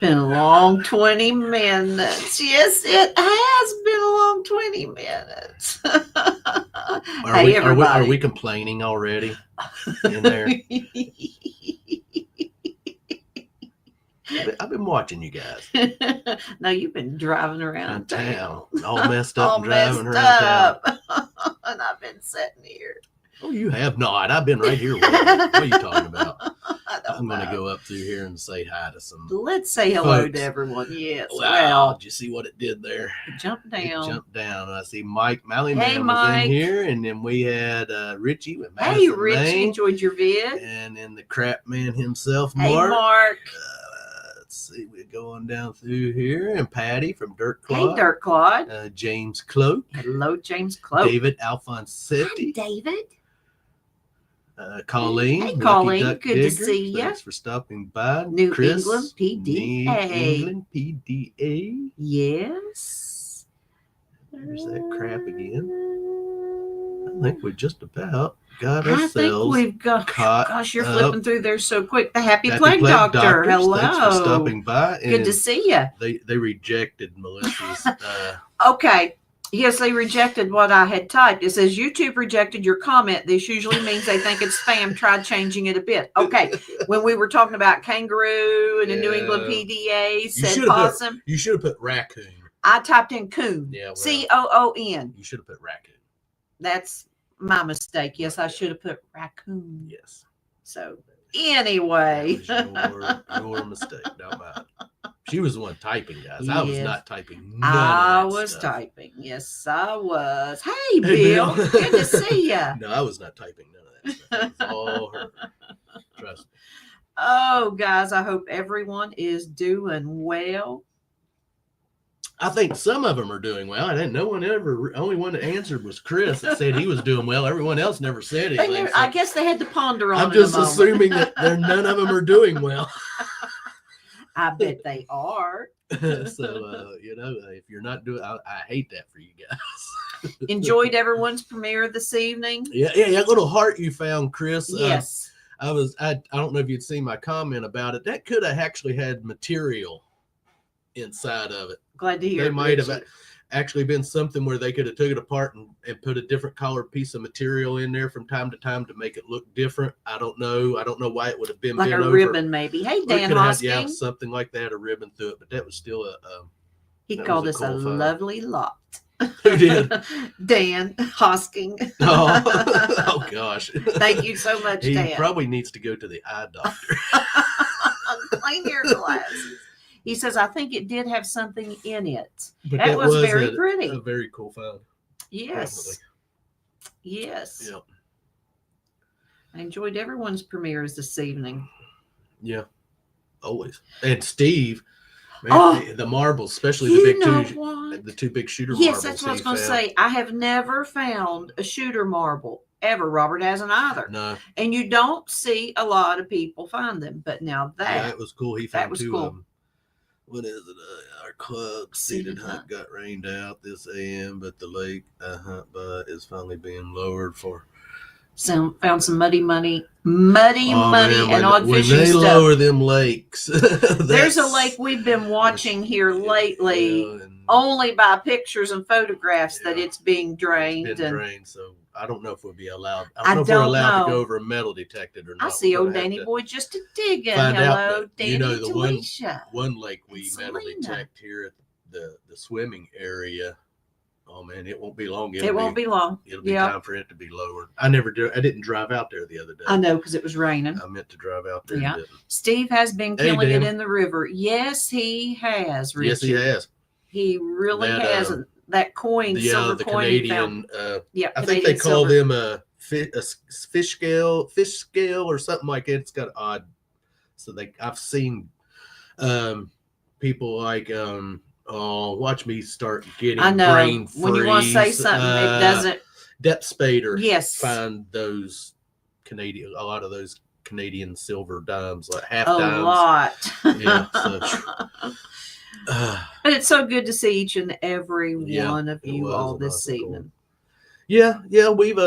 Been a long 20 minutes. Yes, it has been a long 20 minutes. Hey, Are we everybody. complaining already in there? I've been watching you guys No, you've been driving around in town. town, all messed up All and driving messed around town. up. And I've been sitting here. Oh, you have not. I've been right here with you. What are you talking about? I don't I'm going to know. go up through here and say hi to some. Let's say hello folks. to everyone. Yes. Wow, Well, did you see what it did there? jump It down. jumped down. I see Mike Mallyman Hey, was Mike. in here, and then we had Richie with Hey, Madison Richie, Maine, enjoyed your vid. and then the crap man himself, Hey, Mark. Mark. Let's see, we're going down through here, and Patty from Dirt Hey, Claude, Dirk Claude. James Cloak, Hello, James Cloak. David Hi, Alfonsetti, David. Colleen, Hey, Lucky Colleen. Duck Good to Digger, see ya. thanks for stopping by. New Chris, England PDA. New England PDA. Yes. There's that crap again. I think we just about got I think ourselves we've got. caught Gosh, you're up. flipping through there so quick. The Happy Happy Plague Plague Doctor. Doctors, Hello. thanks for stopping by. Good to And see you. they rejected Melissa's. Okay. Yes, they rejected what I had typed. It says YouTube rejected your comment. This usually means they think it's spam. Tried changing it a bit. Okay. When we were talking about kangaroo and the New England PDA said possum. You should have put raccoon. I typed in coon. Yeah, well, COON. You should have put raccoon. That's my mistake. Yes, I should have put raccoon. Yes. So anyway. That was your mistake, not mine. She was the one typing, guys. I was Yes. not typing. I was stuff. typing. Yes, I was. Hey, Bill. Good to see ya. No, I was not typing none of that stuff. It was all her. Trust me. Oh, guys, I hope everyone is doing well. I think some of them are doing well. I didn't. No one ever. Only one that answered was Chris. That said he was doing well. Everyone else never said anything. So I guess they had to ponder on it. I'm just a moment. assuming that none of them are doing well. I bet they are. So if you're not doing, I hate that for you guys. Enjoyed everyone's premiere this evening. Yeah. That little heart you found, Chris. Yes. I don't know if you'd seen my comment about it. That could have actually had material inside of it. Glad to hear. They might have actually been something where they could have took it apart and put a different colored piece of material in there from time to time to make it look different. I don't know why it would have been like bent a over. ribbon, maybe. Hey, Dan Hosking. Yeah, something like that, a ribbon through it. But that was still he called us a lovely lot. Who did? Dan Hosking. Oh gosh. Thank you so much, he Dan. He probably needs to go to the eye doctor. Clean your glasses. He says, I think it did have something in it. But that was very pretty. A very cool found. Yes. Definitely. Yes. Yep. I enjoyed everyone's premieres this evening. Yeah. Always. And Steve, man, the marbles, especially the two big shooter marbles. Yes, that's what I was going to say. I have never found a shooter marble ever. Robert hasn't either. No. And you don't see a lot of people find them. But now that was cool. He found two of them. What is it? Our club seated hunt got rained out this AM, but the lake hunt is finally being lowered for. Found some muddy money, and odd fishing stuff. When they lower them lakes, there's a lake we've been watching here lately, only by pictures and photographs that it's being drained. It's been drained, so I don't know if we'll be allowed. I don't know if we're allowed to go over metal detected or not. I see old Danny Boy just a digging. Hello, Danny. The one lake we metal detect here at the swimming area. Oh man, it won't be long. It won't be long. It'll be time for it to be lowered. I didn't drive out there the other day. I know, because it was raining. I meant to drive out there. Yeah. Steve has been killing it in the river. Yes, he has, Richard. Yes, he has. He really has. That coin, silver the coin. Canadian. I think they call silver. them a fish scale or something like it. It's got odd. So I've seen people like watch me start getting brain freeze. When you want to say something, it doesn't. Depth Spader. Yes. Find those a lot of those Canadian silver dimes, like half a dimes. A lot. Yeah. But it's so good to see each and every one of you all this evening. Cool. Yeah, we've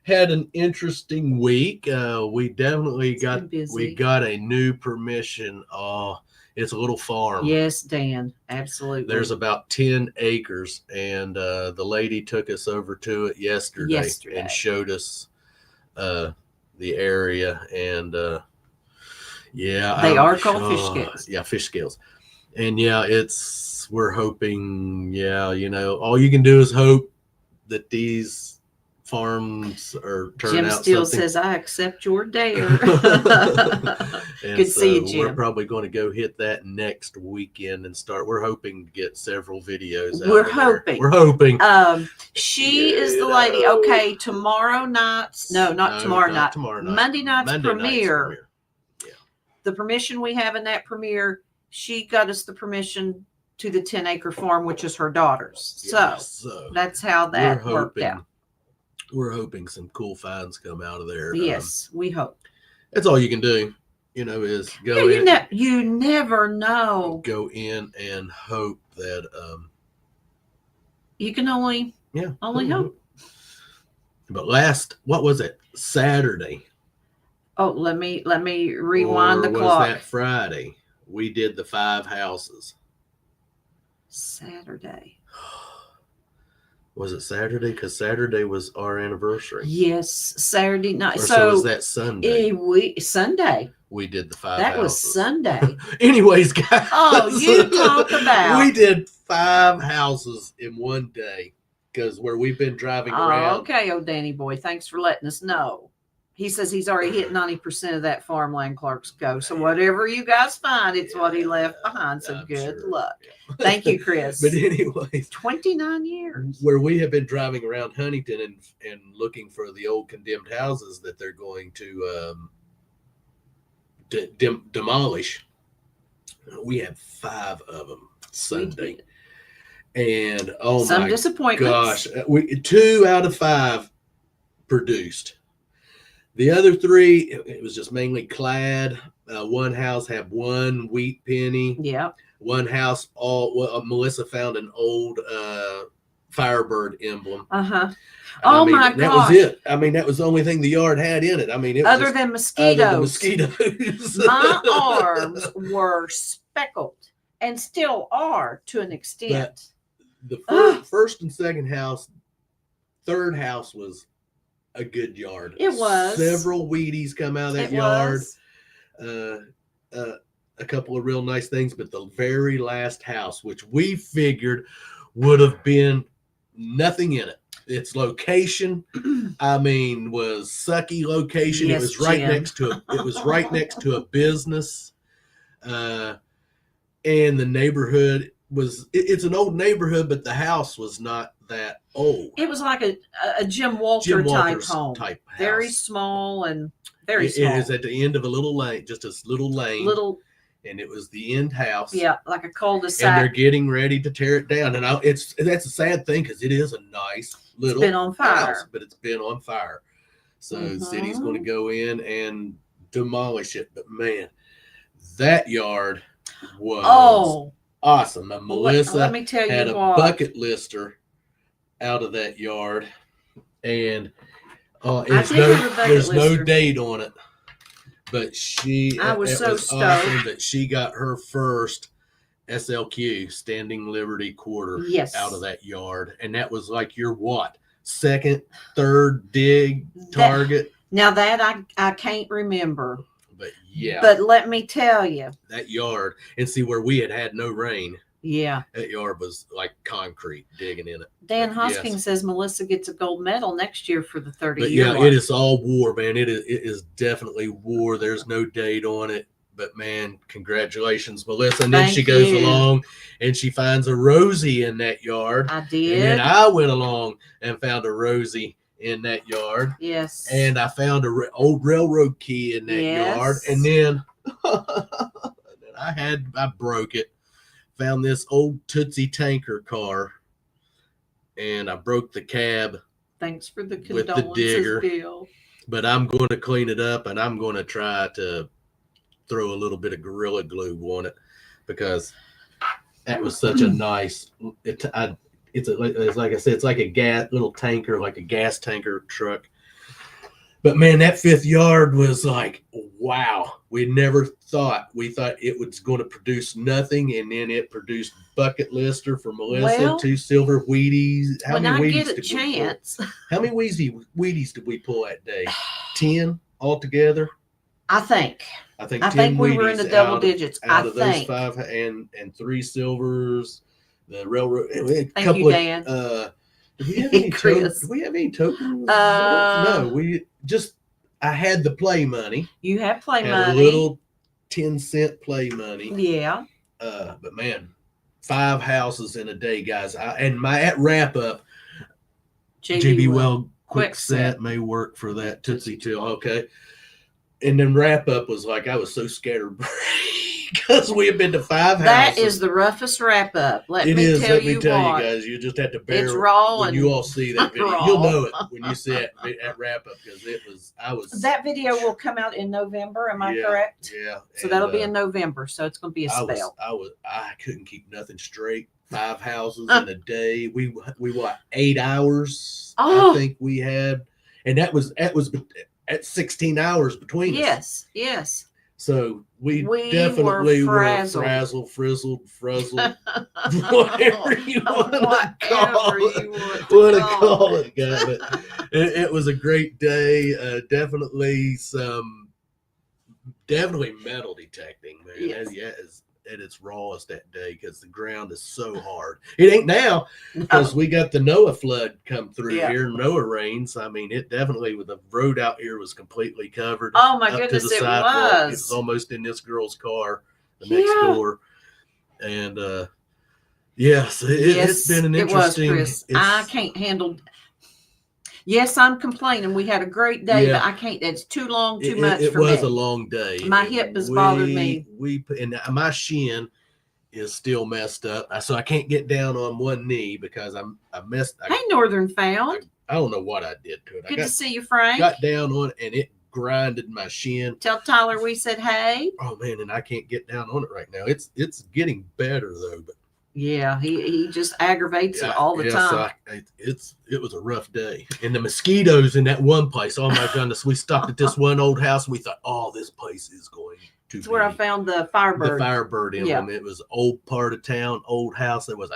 had an interesting week. We definitely got a new permission. Oh, It's a little farm. Yes, Dan, absolutely. There's about 10 acres, and the lady took us over to it yesterday. And showed us the area, and yeah, they are called fish scales. Yeah, fish scales, and yeah, we're hoping. Yeah, all you can do is hope that these farms are turning Jim out still something. says, I accept your dare. And good to see you, Jim. We're probably going to go hit that next weekend and start. We're hoping to get several videos out. We're hoping. We're hoping. She is the lady. Okay, tomorrow night's not tomorrow night. Monday night's premiere. Yeah. The permission we have in that premiere, she got us the permission to the 10-acre farm, which is her daughter's. Yeah, so that's how that worked out. We're hoping some cool finds come out of there. Yes, we hope. That's all you can do, is go in. You never know. Go in and hope that. You can only hope. But what was it? Saturday. Oh, let me rewind the clock. Was that Friday? We did the 5 houses. Saturday. Was it Saturday? Because Saturday was our anniversary. Yes, Saturday night. Or so was that Sunday? Sunday. We did the 5 That houses. was Sunday. Anyways, guys. Oh, you talk about. We did 5 houses in one day because where we've been driving around. Okay, Danny boy. Thanks for letting us know. He says he's already hit 90% of that farmland Clark's go. So whatever you guys find, it's what he left behind. So good luck. Thank you, Chris. But anyways, 29 years. Where we have been driving around Huntington and looking for the old condemned houses that they're going to demolish. We had 5 of them Sunday. And some disappointments. Gosh, 2 out of 5 produced. The other 3, it was just mainly clad. One house had 1 wheat penny. Yeah. One house, Melissa found an old Firebird emblem. Uh-huh. My gosh. That was it. That was the only thing the yard had in it. It was other than mosquitoes. My arms were speckled and still are to an extent. But the first and second house, third house was a good yard. It was. Several Wheaties come out of that yard. A couple of real nice things, but the very last house, which we figured would have been nothing in it. Its location, was sucky location. Yes, it was right Jim. next to a business. And the neighborhood it's an old neighborhood, but the house was not that old. It was like a Jim Walker type home. Very small and very small. It is at the end of a little lane, just a little lane. And it was the end house. Yeah, like a cul-de-sac. And they're getting ready to tear it down. And that's a sad thing because it is a nice little been on fire. house, but it's been on fire. So the city's going to go in and demolish it. But man, that yard was awesome. Now, Melissa let me tell you had a bucket lister out of that yard, and there's no date on it. But I was so stoked awesome that she got her first SLQ, Standing Liberty Quarter, out of that yard. And that was like your second, third dig target? Now that I can't remember. But yeah. But let me tell you. That yard, and see where we had no rain. Yeah. That yard was like concrete digging in it. Dan Hoskins says Melissa gets a gold medal next year for the 30 but year yeah, mark. it is all war, man. It is definitely war. There's no date on it. But man, congratulations, Melissa. And then she goes along and she finds a Rosie in that yard. I did. And then I went along and found a Rosie in that yard. Yes. And I found an old railroad key in that yard. And then I broke it. Found this old Tootsie tanker car, and I broke the cab. Thanks for the with the digger. Bill. But I'm going to clean it up, and I'm going to try to throw a little bit of Gorilla Glue on it because that was such a nice. It's like I said, it's like a little tanker, like a gas tanker truck. But man, that fifth yard was like, wow. We thought it was going to produce nothing, and then it produced bucket lister for Melissa, Well, 2 silver Wheaties. when I get a chance, How many Wheaties did we pull that day? 10 altogether. I think 10 we were in the Wheaties double digits. out I of those think. 5 and 3 silvers. The railroad. Thank you, Dan. Do we have any Chris. Do we have any tokens? Uh, No, I had the play money. You have play Had money. a little 10-cent play money. Yeah. But man, 5 houses in a day, guys. And my at wrap up, JB Well quick set may work for that Tootsie Till. Okay. And then wrap up was like I was so scared because we have been to 5 houses. That is the roughest wrap up. Let me tell you guys. You just have to bear. It's raw when and you all see that video. raw. You'll know it when you see it at wrap up because I was. That video will come out in November. Am I correct? Yeah. So that'll be in November. So it's going to be a spell. I couldn't keep nothing straight. 5 houses in a day. We what 8 hours? Oh. I think we had, and that was at 16 hours between us. Yes. So we definitely were frazzled, frizzled, whatever you want to call it. God, it was a great day. Definitely metal detecting, man. Yes. At its rawest that day because the ground is so hard. It ain't now because we got the Noah flood come through here, Noah rains. I mean, it definitely, with the road out here was completely covered. Oh my goodness, it was. It was almost in this girl's car, the next door. And yes, it's been an interesting. It was, Chris. I can't handle. Yes, I'm complaining. We had a great day, but I can't. It's too long, too much for me. It was a long day. My hip has bothered me. And my shin is still messed up, so I can't get down on one knee because I messed. Hey, Northern Found. I don't know what I did to it. Good to see you, Frank. Got down on it and it grinded my shin. Tell Tyler we said hey. Oh man, and I can't get down on it right now. It's getting better though, but. Yeah, he just aggravates it all the time. It was a rough day. And the mosquitoes in that one place, oh my goodness, we stopped at this one old house and we thought, oh, this place is going to That's where I found the Firebird. The Firebird emblem. It was old part of town, old house. There was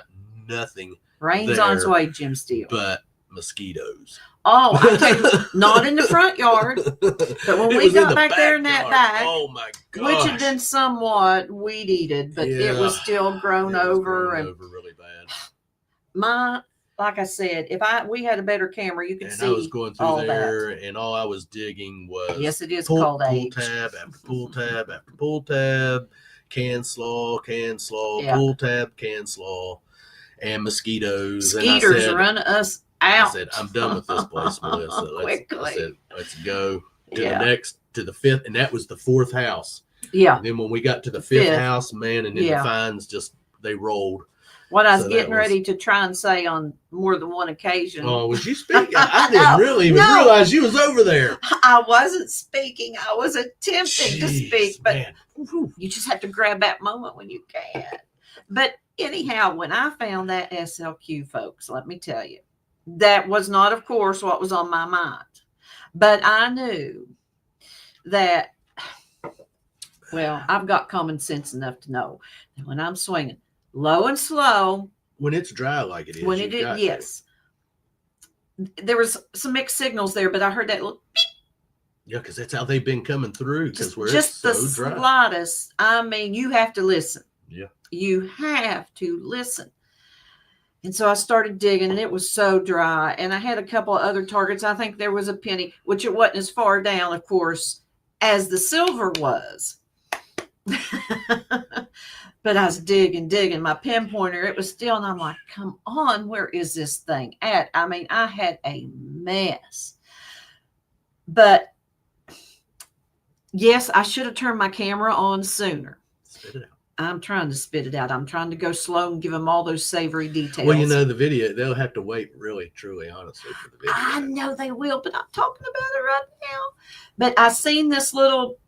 nothing. Rain's on its way, Jim Steele. But mosquitoes. Oh, I tell you, not in the front yard, but when we got back there in that back, oh my gosh, which had been somewhat weed-eated, but it was still grown over and really bad. Like I said, we had a better camera, you could see. I was going through all there, that. And all I was digging was it is called age. Pull tab after pull tab after pull tab, can slaw, pull tab, can slaw, and mosquitoes. Mosquitoes run us out. I said, I'm done with this place, Melissa. Let's go to the next, to the 5th, and that was the 4th house. Yeah. And then when we got to the 5th house, man, and then the fines they rolled. What I was getting ready to try and say on more than one occasion. Oh, was you speaking? I didn't really even realize you was over there. I wasn't speaking. I was attempting to speak, but you just have to grab that moment when you can. But anyhow, when I found that SLQ, folks, let me tell you, that was not, of course, what was on my mind. But I knew that, well, I've got common sense enough to know that when I'm swinging low and slow. When it's dry like it is. When it is, yes. There was some mixed signals there, but I heard that little beep. Yeah, because that's how they've been coming through. Because we're just so the dry. slightest. I mean, you have to listen. Yeah. You have to listen. And so I started digging, and it was so dry. And I had a couple of other targets. I think there was a penny, which it wasn't as far down, of course, as the silver was. But I was digging. My pinpointer, it was still, and I'm like, come on, where is this thing at? I mean, I had a mess. But yes, I should have turned my camera on sooner. Spit it out. I'm trying to spit it out. I'm trying to go slow and give them all those savory details. Well, the video, they'll have to wait really, truly, honestly, for the video. I know they will, but I'm talking about it right now. But I seen this little,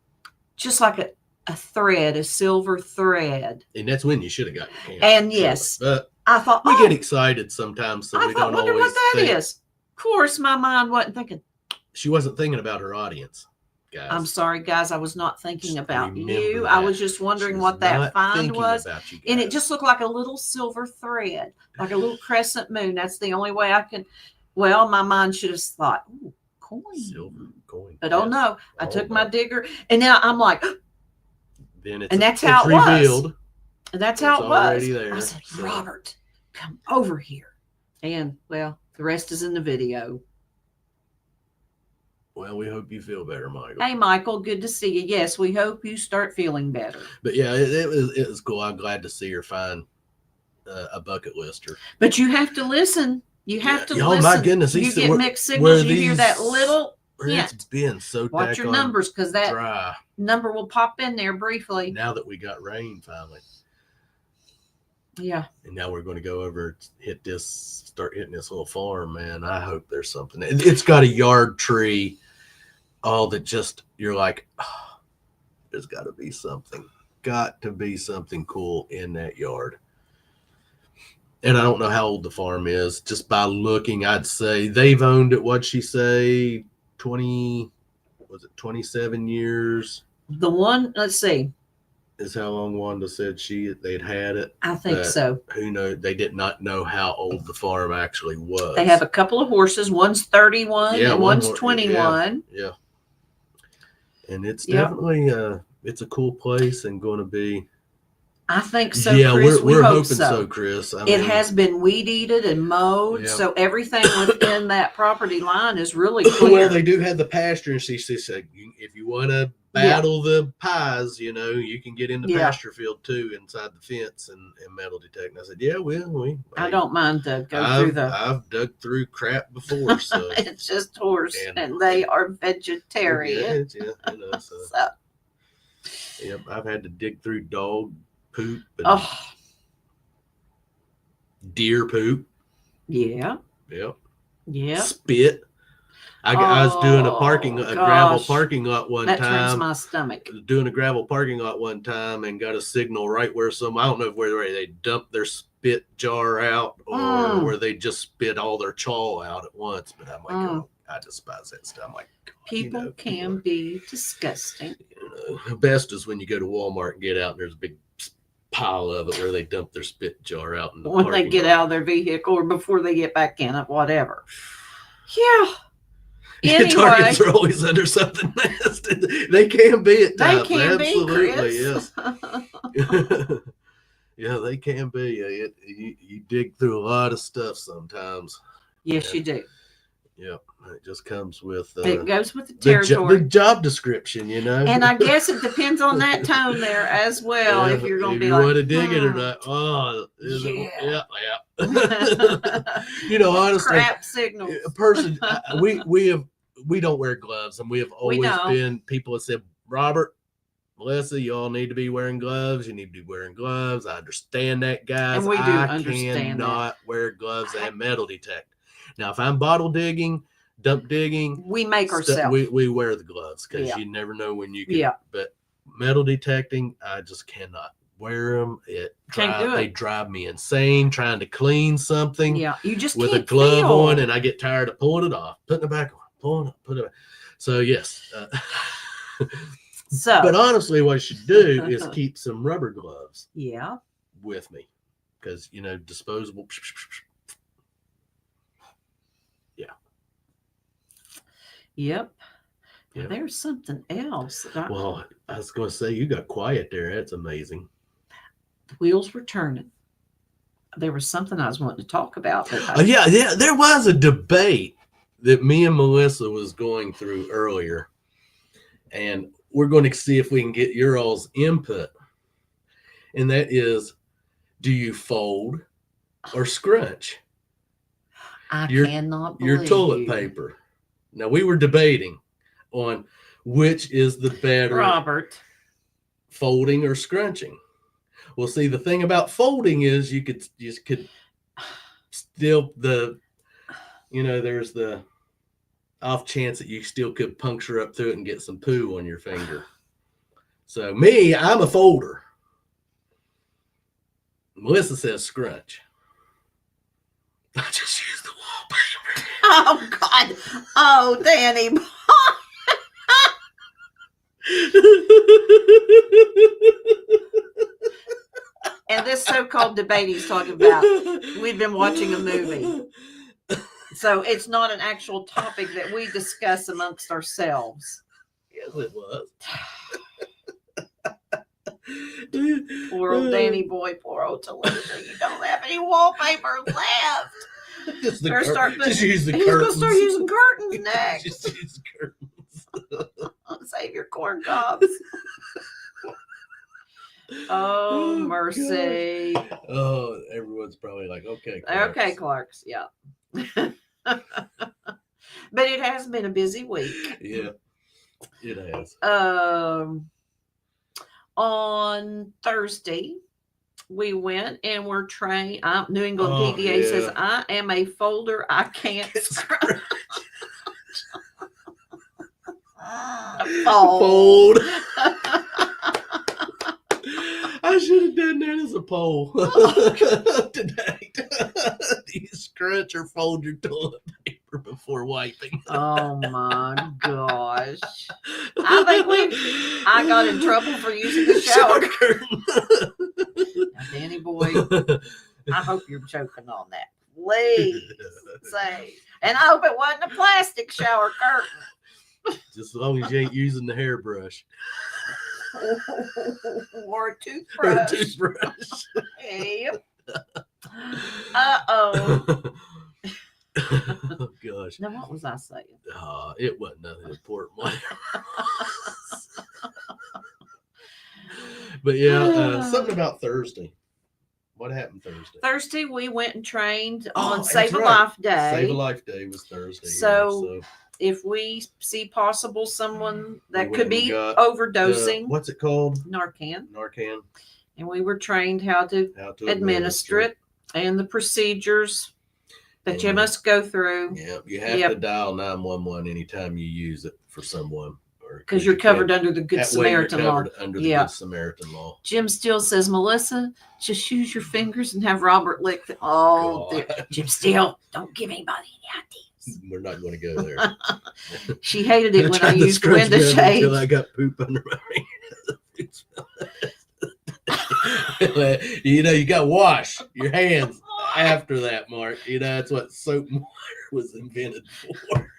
just like a thread, a silver thread. And that's when you should have got your camera. And yes, but I thought, we get excited sometimes, so we don't always wonder what that is. Of course, my mind wasn't thinking, she wasn't thinking about her audience, guys. I'm sorry, guys. I was not thinking Just about remember you. that. I was just wondering She's what that not find thinking was. about you And it guys. just looked like a little silver thread, like a little crescent moon. That's the only way I can. Well, my mind should have thought, ooh, coin. Silver coin. But oh yes. no, I Oh, took no. my digger, and now I'm like, Then it's and that's how it was. revealed. and that's It's how it was. already there, I said, so. Robert, come over here. And well, the rest is in the video. Well, we hope you feel better, Michael. Hey, Michael, good to see you. Yes, we hope you start feeling better. But yeah, it was cool. I'm glad to see her find a bucket lister. But you have to listen. You have to Oh listen. my goodness! You get mixed signals. You hear that little It's hint. been so Watch your daggone numbers, because that dry. number will pop in there briefly. Now that we got rain finally, Yeah. and now we're going to go over start hitting this little farm. Man, I hope there's something. It's got a yard tree. All that just you're like, oh, there's got to be something. Got to be something cool in that yard. And I don't know how old the farm is. Just by looking, I'd say they've owned it. What'd she say? 27 years? The one, let's see. Is how long Wanda said they'd had it. I think But so. Who knows? They did not know how old the farm actually was. They have a couple of horses. One's 31 Yeah, and one one's more- 21. Yeah. And it's Yep. definitely it's a cool place and going to be. I think so, Yeah, Chris. we're hope hoping so. so, Chris. I It mean, has been weed eated and mowed, Yeah. so everything within that property line is really clear. Well, they do have the pasture, and she said, if you want to battle the pies, you can get in the Yeah. pasture field too, inside the fence and metal detect. And I said, yeah, well, I don't mind to go through the. I've dug through crap before, so It's just horse, And- and they are vegetarian. so. So, Yep, I've had to dig through dog poop and oh, deer poop. yeah, Yep. yeah. Spit. I was doing a gravel gosh. parking lot one That turns time. my stomach. Doing a gravel parking lot one time and got a signal right where I don't know where they dumped their spit jar out or where they just spit all their chaw out at once. But I'm like, oh, I despise that stuff. I'm like, God, People can be disgusting. the best is when you go to Walmart and get out and there's a big pile of it where they dump their spit jar out in the When they parking get lot. out of their vehicle or before they get back in it, whatever. Yeah. Anyway, Targets are always under something nasty. They can be at they times. can Absolutely, be, yes. Chris. Yeah, they can be. You dig through a lot of stuff sometimes. Yes, you do. Yep, it just comes with It goes with the the territory. job description, And I guess it depends on that tone there as well. Yeah, If you're going to be you like, want to dig it or not. Oh, Yeah. yeah. Honestly, crap signals. a person we don't wear gloves, and we have always don't. been people that said, Robert, Melissa, you all need to be wearing gloves. You need to be wearing gloves. I understand that, guys. And we do I understand cannot wear gloves and metal detect. Now, if I'm bottle digging, dump digging, We make stuff, ourselves. we wear the gloves because Yeah. you never know when you can. Yeah. But metal detecting, I just cannot wear them. Can't do They it. drive me insane trying to clean something Yeah. You just with a can't glove feel. on, and I get tired of pulling it off, putting it back on, pulling it, putting it back. So yes. So, But honestly, what I should do is keep some rubber gloves yeah. with me because, disposable. Yep. Yeah. There's something else. That Well, I was going to say, you got quiet there. That's amazing. the wheels were turning. There was something I was wanting to talk about. Yeah. There was a debate that me and Melissa was going through earlier, and we're going to see if we can get your all's input. And that is, do you fold or scrunch I your- cannot believe your toilet you. paper? Now, we were debating on which is the better, Robert. folding or scrunching. Well, see, the thing about folding is you could still there's the off chance that you still could puncture up through it and get some poo on your finger. So me, I'm a folder. Melissa says scrunch. I just use the wallpaper. Oh God. Oh, Danny. And this so-called debate he's talking about, we've been watching a movie. So it's not an actual topic that we discuss amongst ourselves. Yes, it was. Poor old Danny boy, poor old Tallulah. You don't have any wallpaper left. Just, Better start just use the He's curtains. gonna start using curtains next. Just use curtains. Save your corn cobs. Oh, mercy. Gosh. Oh, everyone's probably like, okay. Okay, Clarks. Yeah. But it has been a busy week. Yeah, it has. On Thursday, we went and were trained. New England Oh, PDA says, yeah. I am a folder I can't scratch. Fold. I should have done that as a poll today. Do you scratch or fold your toilet paper before wiping? Oh my gosh. I got in trouble for using the shower curtain. Now, Danny boy, I hope you're choking on that. Please say. And I hope it wasn't a plastic shower curtain. Just as long as you ain't using the hairbrush. Or a Or a toothbrush. toothbrush. Yep. Uh-oh. Oh, gosh. Now, what was I saying? It wasn't nothing important. But yeah, something about Thursday. What happened Thursday? Thursday, we went and trained Oh, on that's Save a right. Life Day. Save a Life Day was Thursday. So if we see possible someone that We could went and be got overdosing, what's it called? Narcan, Narcan. and we were trained how to administer it and the procedures that you And- must go through Yeah, you have to dial 911 anytime you use it for someone. because you're covered under the Good Samaritan law. Under the Yeah. Good Samaritan law. Jim Steele says, Melissa, just use your fingers and have Robert lick the. Oh, dear. God. Jim Steele, don't give anybody any ideas. We're not going to go there. She hated it when I tried to used scrunch window me up until shades. I got poop under my hands. You got to wash your hands after that, Mark. That's what soap and water was invented for.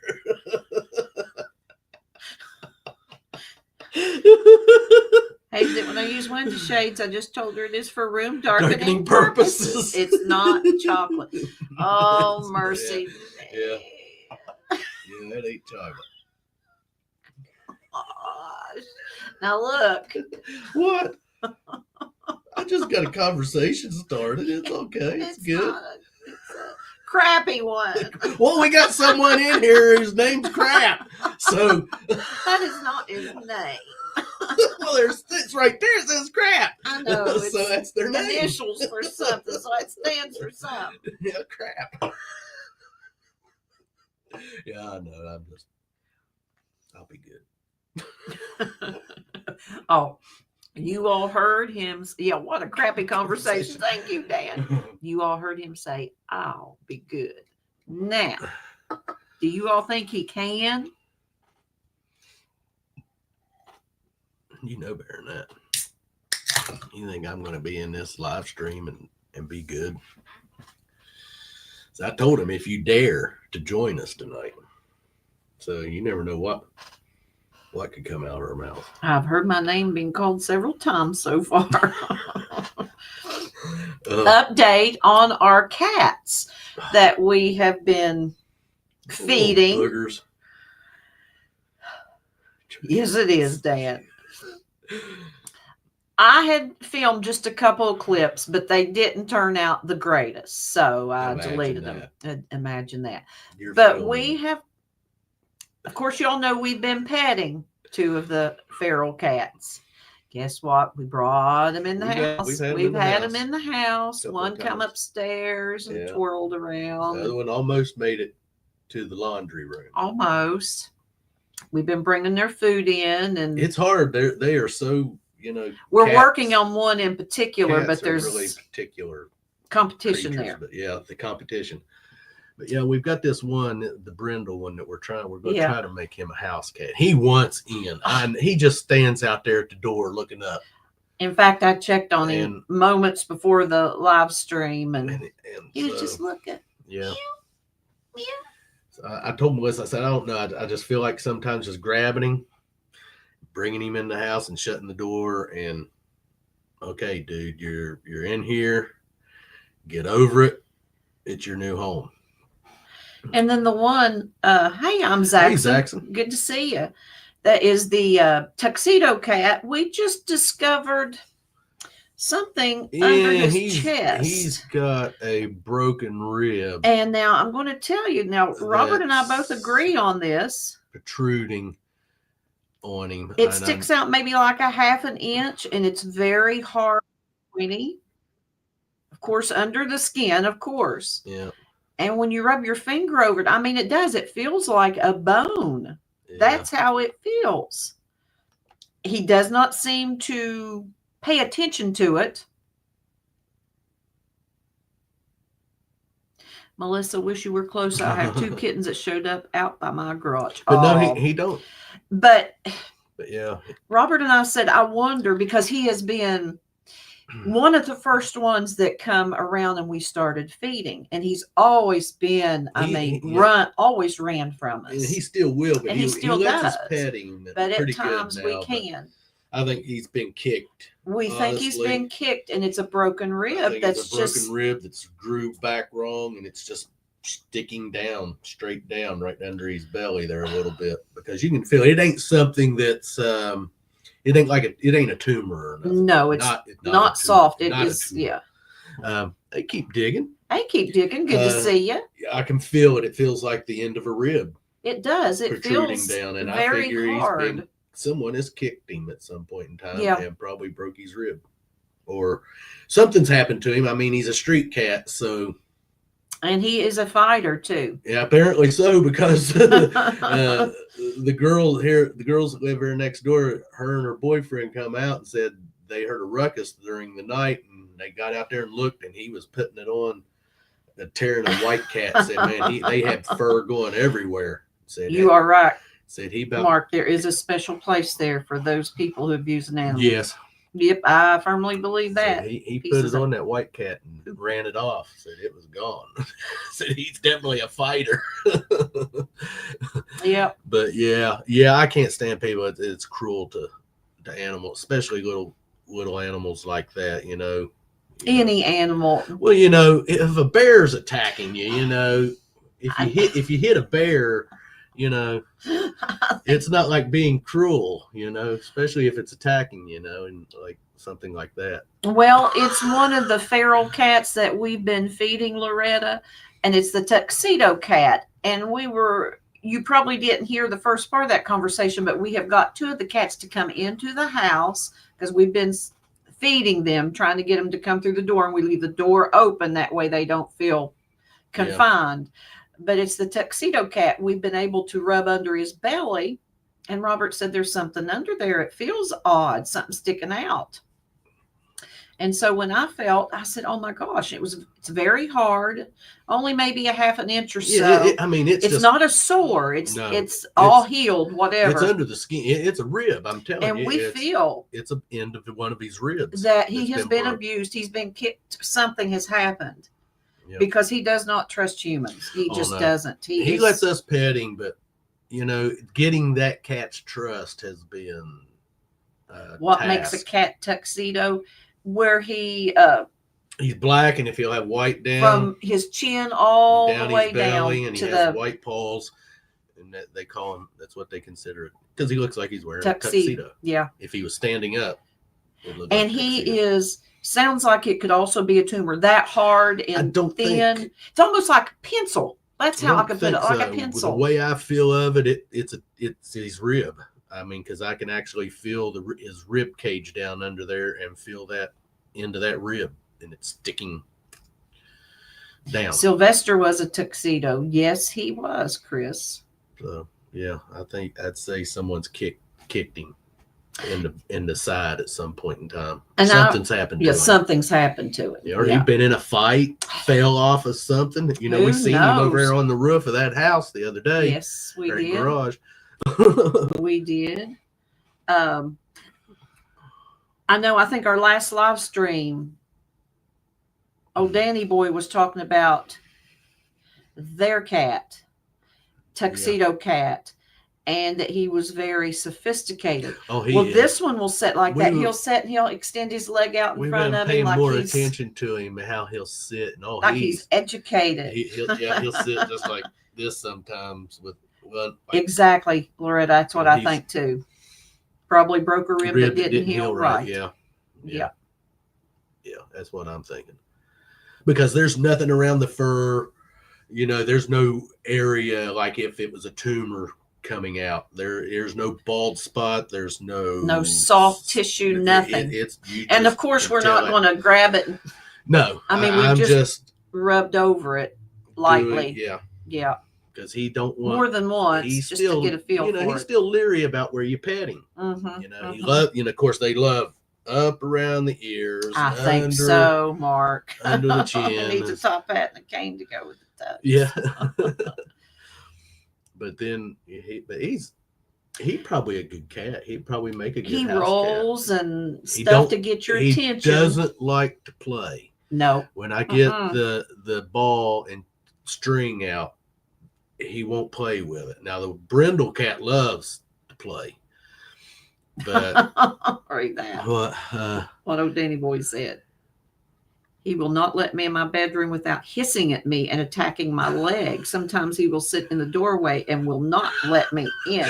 Hated it when I use window shades. I just told her it is for room darkening Darkening purposes. It's not chocolate. Oh, mercy. Yeah. Yeah, that ain't chocolate. Gosh. Now look. What? I just got a conversation started. It's okay. It's good. It's a crappy one. Well, we got someone in here whose name's Crap. So, That is not his name. well, it's right there. It says Crap. I know. It's So that's their name. initials for something, so it stands for something. Yeah, Crap. Yeah, I know. I'll be good. Oh, you all heard him. Yeah, what a crappy conversation. Thank you, Dan. You all heard him say, I'll be good. Now, do you all think he can? You know better than that. You think I'm going to be in this live stream and be good? So I told him if you dare to join us tonight. So you never know what could come out of her mouth. I've heard my name being called several times so far. Update on our cats that we have been feeding. Boogers. Yes, it is, Dan. I had filmed just a couple of clips, but they didn't turn out the greatest. So I deleted them. Imagine that. But we have, of course, y'all know we've been petting 2 of the feral cats. Guess what? We brought them in the house. We've had them in the house. One come upstairs and twirled around. The other one almost made it to the laundry room. Almost. We've been bringing their food in, and it's hard. They are so, we're working on one in particular, but cats are there's really particular competition creatures, there. But yeah, the competition. But yeah, we've got this one, the Brindle one that we're going to Yeah. try to make him a house cat. He wants in. He just stands out there at the door looking up. In fact, I checked on him And- moments before the live stream, and And he was so, just looking. yeah. Meow. So I told Melissa, I said, I don't know. I just feel like sometimes just grabbing him, bringing him in the house and shutting the door and, okay, dude, you're in here. Get over it. It's your new home. And then the one, hey, I'm Zaxxon. Hey, Zaxxon. Good to see you. That is the tuxedo cat. We just discovered something under his chest. He's got a broken rib And now I'm going to tell you. Now, Robert and I both agree on this. protruding on him. It sticks out maybe like a half an inch, and it's very hard, pointy. Of course, under the skin, of course. Yeah. And when you rub your finger over it, I mean, it does. It feels like a bone. Yeah. That's how it feels. He does not seem to pay attention to it. Melissa, wish you were closer. I have 2 kittens that showed up out by my garage. But Oh. no, he don't. But Yeah. Robert and I said, I wonder, because he has been one of the first ones that come around and we started feeding. And he's always been, always ran from us. And he still will, but And he still lets us does. pet him. But at pretty times good we now, but can. I think he's been kicked. We think he's honestly, been kicked, and it's a broken I rib. think That's it's a broken just rib that's grooved back wrong, and it's just sticking down, straight down, right under his belly there a little bit, because you can feel it ain't something that's it ain't like it ain't a tumor or nothing. no, it's not not a tumor, soft. It not a is, tumor. yeah. They keep digging. Hey, keep digging. Good to see you. I can feel it. It feels like the end of a rib It does. It protruding feels down, and I very figure hard. someone has kicked him at some point in time Yeah. and probably broke his rib, or something's happened to him. I mean, he's a street cat, so And he is a fighter too. yeah, apparently so, because the girls that live here next door, her and her boyfriend come out and said they heard a ruckus during the night, and they got out there and looked, and he was putting it on, tearing a white cat. Said, man, they had fur going everywhere. Said You are right, said he about Mark. There is a special place there for those people who abuse an animal. yes. Yep, I firmly believe Said that. he put Pieces it of- on that white cat and ran it off. Said it was gone. Said he's definitely a fighter. Yep. But yeah, I can't stand people. It's cruel to animals, especially little animals like that. You know, Any animal. Well, you know, if a bear's attacking you, you know, if you hit a bear, you know, it's not like being cruel, you know, especially if it's attacking, you know, and like something like that. Well, it's one of the feral cats that we've been feeding Loretta, and it's the tuxedo cat. And you probably didn't hear the first part of that conversation, but we have got 2 of the cats to come into the house because we've been feeding them, trying to get them to come through the door, and we leave the door open. That way they don't feel confined. But it's the tuxedo cat. We've been able to rub under his belly, and Robert said there's something under there. It feels odd, something sticking out. And so when I said, oh my gosh, it's very hard, only maybe a half an inch or so. Yeah, I mean, it's just not a sore. It's all healed, whatever. It's under the skin. It's a rib. I'm telling you. And we feel it's an end of one of his ribs that he has been broke. abused. He's been kicked. Something has happened. Yep. Because he does not trust humans. He just doesn't. He lets us pet him, but you know, getting that cat's trust has been what task. makes a cat tuxedo, where he's black, and if he'll have white down from his chin all down the way his belly, down and to he has the white paws, and they call him. That's what they consider it, because he looks like he's wearing tuxedo. a tuxedo. Yeah, If he was standing up, it looked and like he tuxedo. sounds like it could also be a tumor. That hard and I don't thin. think- It's almost like a pencil. That's how I don't could put it, think like so. a pencil. The way I feel of it, it's his rib. I mean, because I can actually feel his rib cage down under there and feel that into that rib, and it's sticking down. Sylvester was a tuxedo. Yes, he was, Chris. So yeah, I think I'd say someone's kicked him. in the side at some point in time. And Something's happened to Yeah, him. something's happened to it. Yeah, or he'd been in a fight, fell off of something. You know, Who we seen him over knows? there on the roof of that house the other day. Yes, we or did. Garage. We did. I know, I think our last live stream, old Danny Boy was talking about their cat, Tuxedo Cat, and that he was very sophisticated. Oh, Well, this one will sit like that. We- He'll sit and he'll extend his leg out in We've front been of him paying like more he's attention to him, how he'll sit, and like he's educated. he'll sit just like this sometimes with one. Like, Exactly, Loretta. That's what And I think too. Probably broke a rib that rib didn't heal right. Yeah. Yeah. Yeah, that's what I'm thinking. Because there's nothing around the fur, you know, there's no area like if it was a tumor coming out. There's no bald spot, there's no soft tissue, nothing. And of course, we're not going to grab it. No, I mean, I'm we've just rubbed over it lightly. Yeah. Because he don't want more than once, he's just still, to get a feel you know, for he's it. still leery about where you pet him. Mm-hmm, You know, he love. You know, of course, they love up around the ears. I think so, Mark. Under the chin. He needs a top hat and a cane to go with the tux. Yeah. But then he's probably a good cat. He'd probably make a good He house rolls cat. and stuff to get your attention. He doesn't like to play. No. When I get the ball and string out, he won't play with it. Now the brindle cat loves to play. But Read that. what old Danny Boy said. He will not let me in my bedroom without hissing at me and attacking my leg. Sometimes he will sit in the doorway and will not let me in.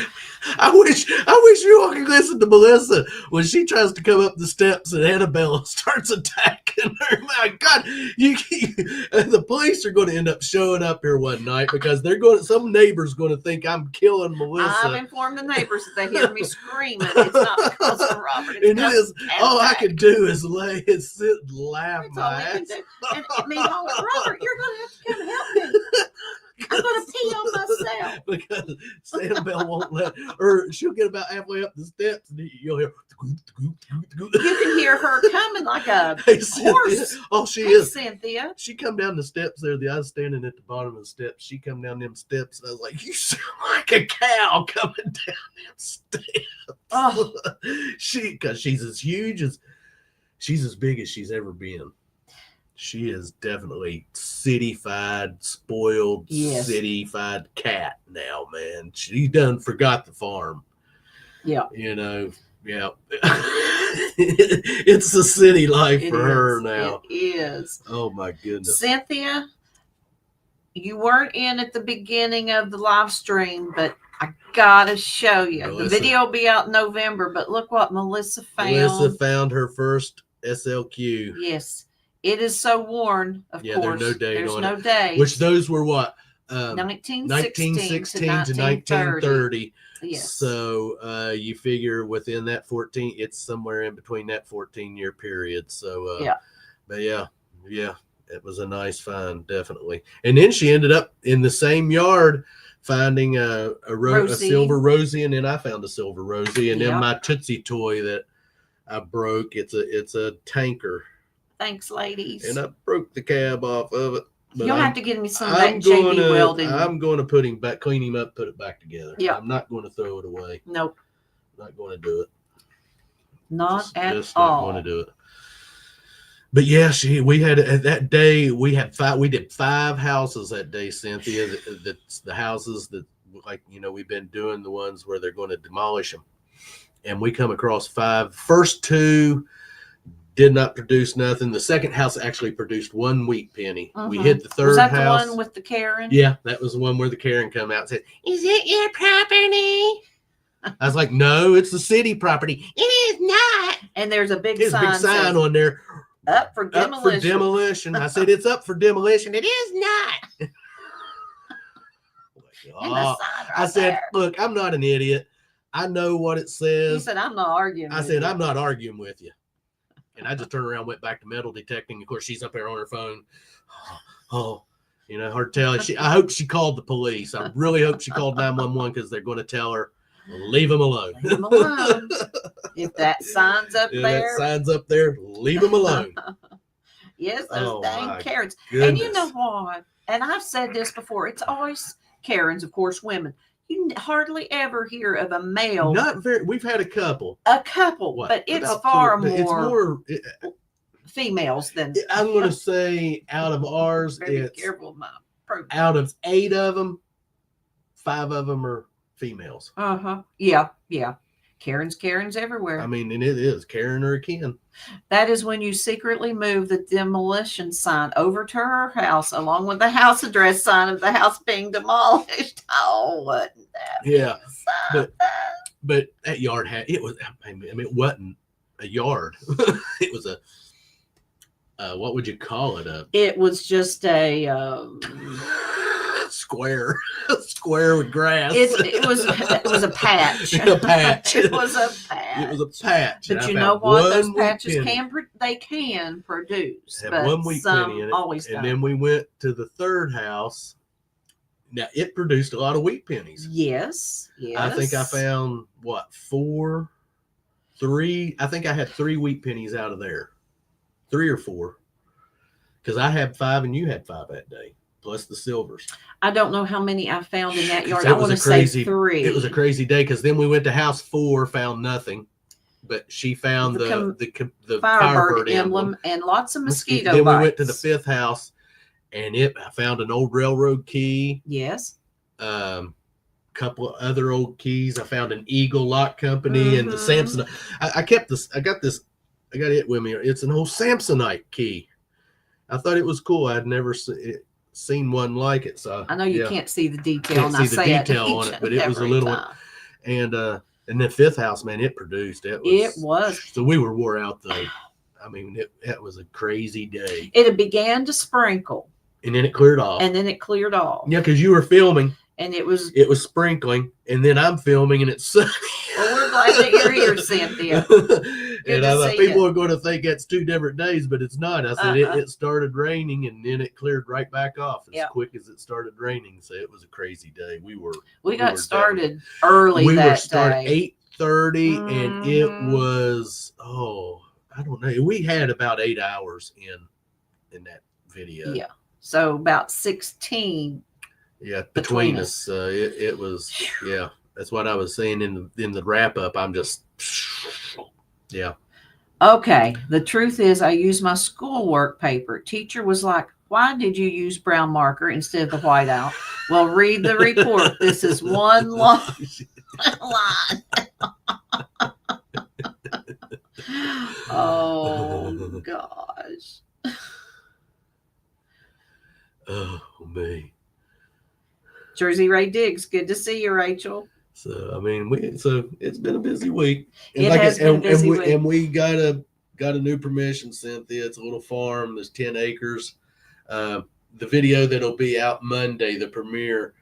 I wish you all could listen to Melissa when she tries to come up the steps and Annabelle starts attacking her. My God, the police are going to end up showing up here one night because some neighbor's going to think I'm killing Melissa. I've informed the neighbors that they hear me screaming. It's not because of Robert. And it is all I can do is lay and sit and laugh That's my all we ass. can do. And me going, Robert, you're going to have to come help me. I'm going to pee on myself. Because Annabelle won't or she'll get about halfway up the steps and you'll hear. You can hear her coming like a Hey, horse. Oh, she Hey, is. Cynthia. She come down the steps there. I was standing at the bottom of the steps. She come down them steps, and I was like, "You sound like a cow coming down them steps." Oh. Because she's as huge as she's as big as she's ever been. She is definitely city-fied, spoiled, city-fied cat now, man. She done forgot the farm. Yeah. You know, yeah. It's the city life for her now. It is. Oh, my goodness. Cynthia, you weren't in at the beginning of the live stream, but I gotta show you. Melissa. The video will be out in November, but look what Melissa found. Melissa found her first SLQ. Yes. It is so worn, of course. There's no date There's on no it. date. Which those were what? 1916 to 1930. Yes. So you figure within that 14, it's somewhere in between that 14-year period. So but yeah, it was a nice find, definitely. And then she ended up in the same yard finding a silver Rosie, and then I found a silver Rosie, and then my Tootsie toy that I broke. It's a tanker. Thanks, ladies. And I broke the cab off of it. You'll have to give me some of that JB Welding. I'm going to put him back, clean him up, put it back together. Yeah. I'm not going to throw it away. Nope. Not going to do it. Not at just all. Not going to do it. But yeah, we had that day. We did 5 houses that day, Cynthia. That's the houses that, like, you know, we've been doing the ones where they're going to demolish them, and we come across 5. First 2 did not produce nothing. The second house actually produced 1 wheat penny. We hit the third house. Was that the one with the Karen? Yeah, that was the one where the Karen come out and said, "Is it your property?" I was like, "No, it's the city property." "It is not." And there's a big sign. There's a big sign on there. Up for demolition. Up for demolition. I said, "It's up for demolition." "It is not." I said, "Look, I'm not an idiot. I know what it says." He said, "I'm not arguing." I said, "I'm not arguing with you." And I just turned around, went back to metal detecting. Of course, she's up there on her phone. You know, hard to tell. I hope she called the police. I really hope she called 911 because they're going to tell her. leave them alone. Leave 'em alone. If that sign's up Yeah, there. that sign's up there, leave them alone. Yes, those Oh, dang my Karens. Goodness. And you know what? And I've said this before. It's always Karens, of course, women. You hardly ever hear of a male. Not very. We've had a couple. A couple, What? but it's About far three, but more females than. I'm going to say out of ours, Very it's careful, my program. out of 8 of them, 5 of them are females. Yeah. Karens everywhere. I mean, and it is Karen or a Ken. That is when you secretly move the demolition sign over to her house along with the house address sign of the house being demolished. Oh, wasn't that? Yeah, something? but that yard had it was. I mean, it wasn't a yard. It was a what would you call it? It was just a square, square with grass. it was a patch. A patch. It was a patch. It was a patch. But and you I know found what? one Those wheat patches penny. can produce, Had but one wheat some penny in it, always and don't. then we went to the third house. Now it produced a lot of wheat pennies. Yes. I think I found three. I think I had 3 wheat pennies out of there, 3 or 4, because I had 5 and you had 5 that day, plus the silvers. I don't know how many I found in that yard. It I was want a to say crazy- 3. It was a crazy day because then we went to house 4, found nothing, but she found the Firebird emblem and lots of mosquito Then bites. we went to the 5th house, and I found an old railroad key. Yes. Couple of other old keys. I found an Eagle Lock Company and the Samson. I kept this. I got it with me. It's an old Samsonite key. I thought it was cool. I'd never seen one like it. So I know you can't see the detail. Can't and I see the say detail it on each it, but and it was a every little one. time. And then 5th house, man, it produced. It was. So we were wore out though. I mean, it was a crazy day. It began to sprinkle. And then it cleared off. And then it cleared off. Yeah, because you were filming. And it was sprinkling, and then I'm filming, and it's sunny. Well, we're glad that you're here, Cynthia. And I thought people are going to think that's 2 different days, but it's not. I said it started raining, and then it cleared right back off as quick as it started raining. So it was a crazy day. We got started early. We that were started day. 8:30, and it was I don't know. We had about 8 hours in that video. Yeah. So about 16. Yeah, between us, it was. Yeah, that's what I was saying in the wrap up. I'm just, yeah. Okay, the truth is, I used my schoolwork paper. Teacher was like, "Why did you use brown marker instead of the whiteout?" Well, read the report. This is one line. Oh gosh. Oh me. Jersey Ray Diggs, good to see you, Rachel. So I mean, it's been a busy week. And it has been a busy week. And we got a new permission, Cynthia. It's a little farm. There's 10 acres. The video that'll be out Monday, the premiere,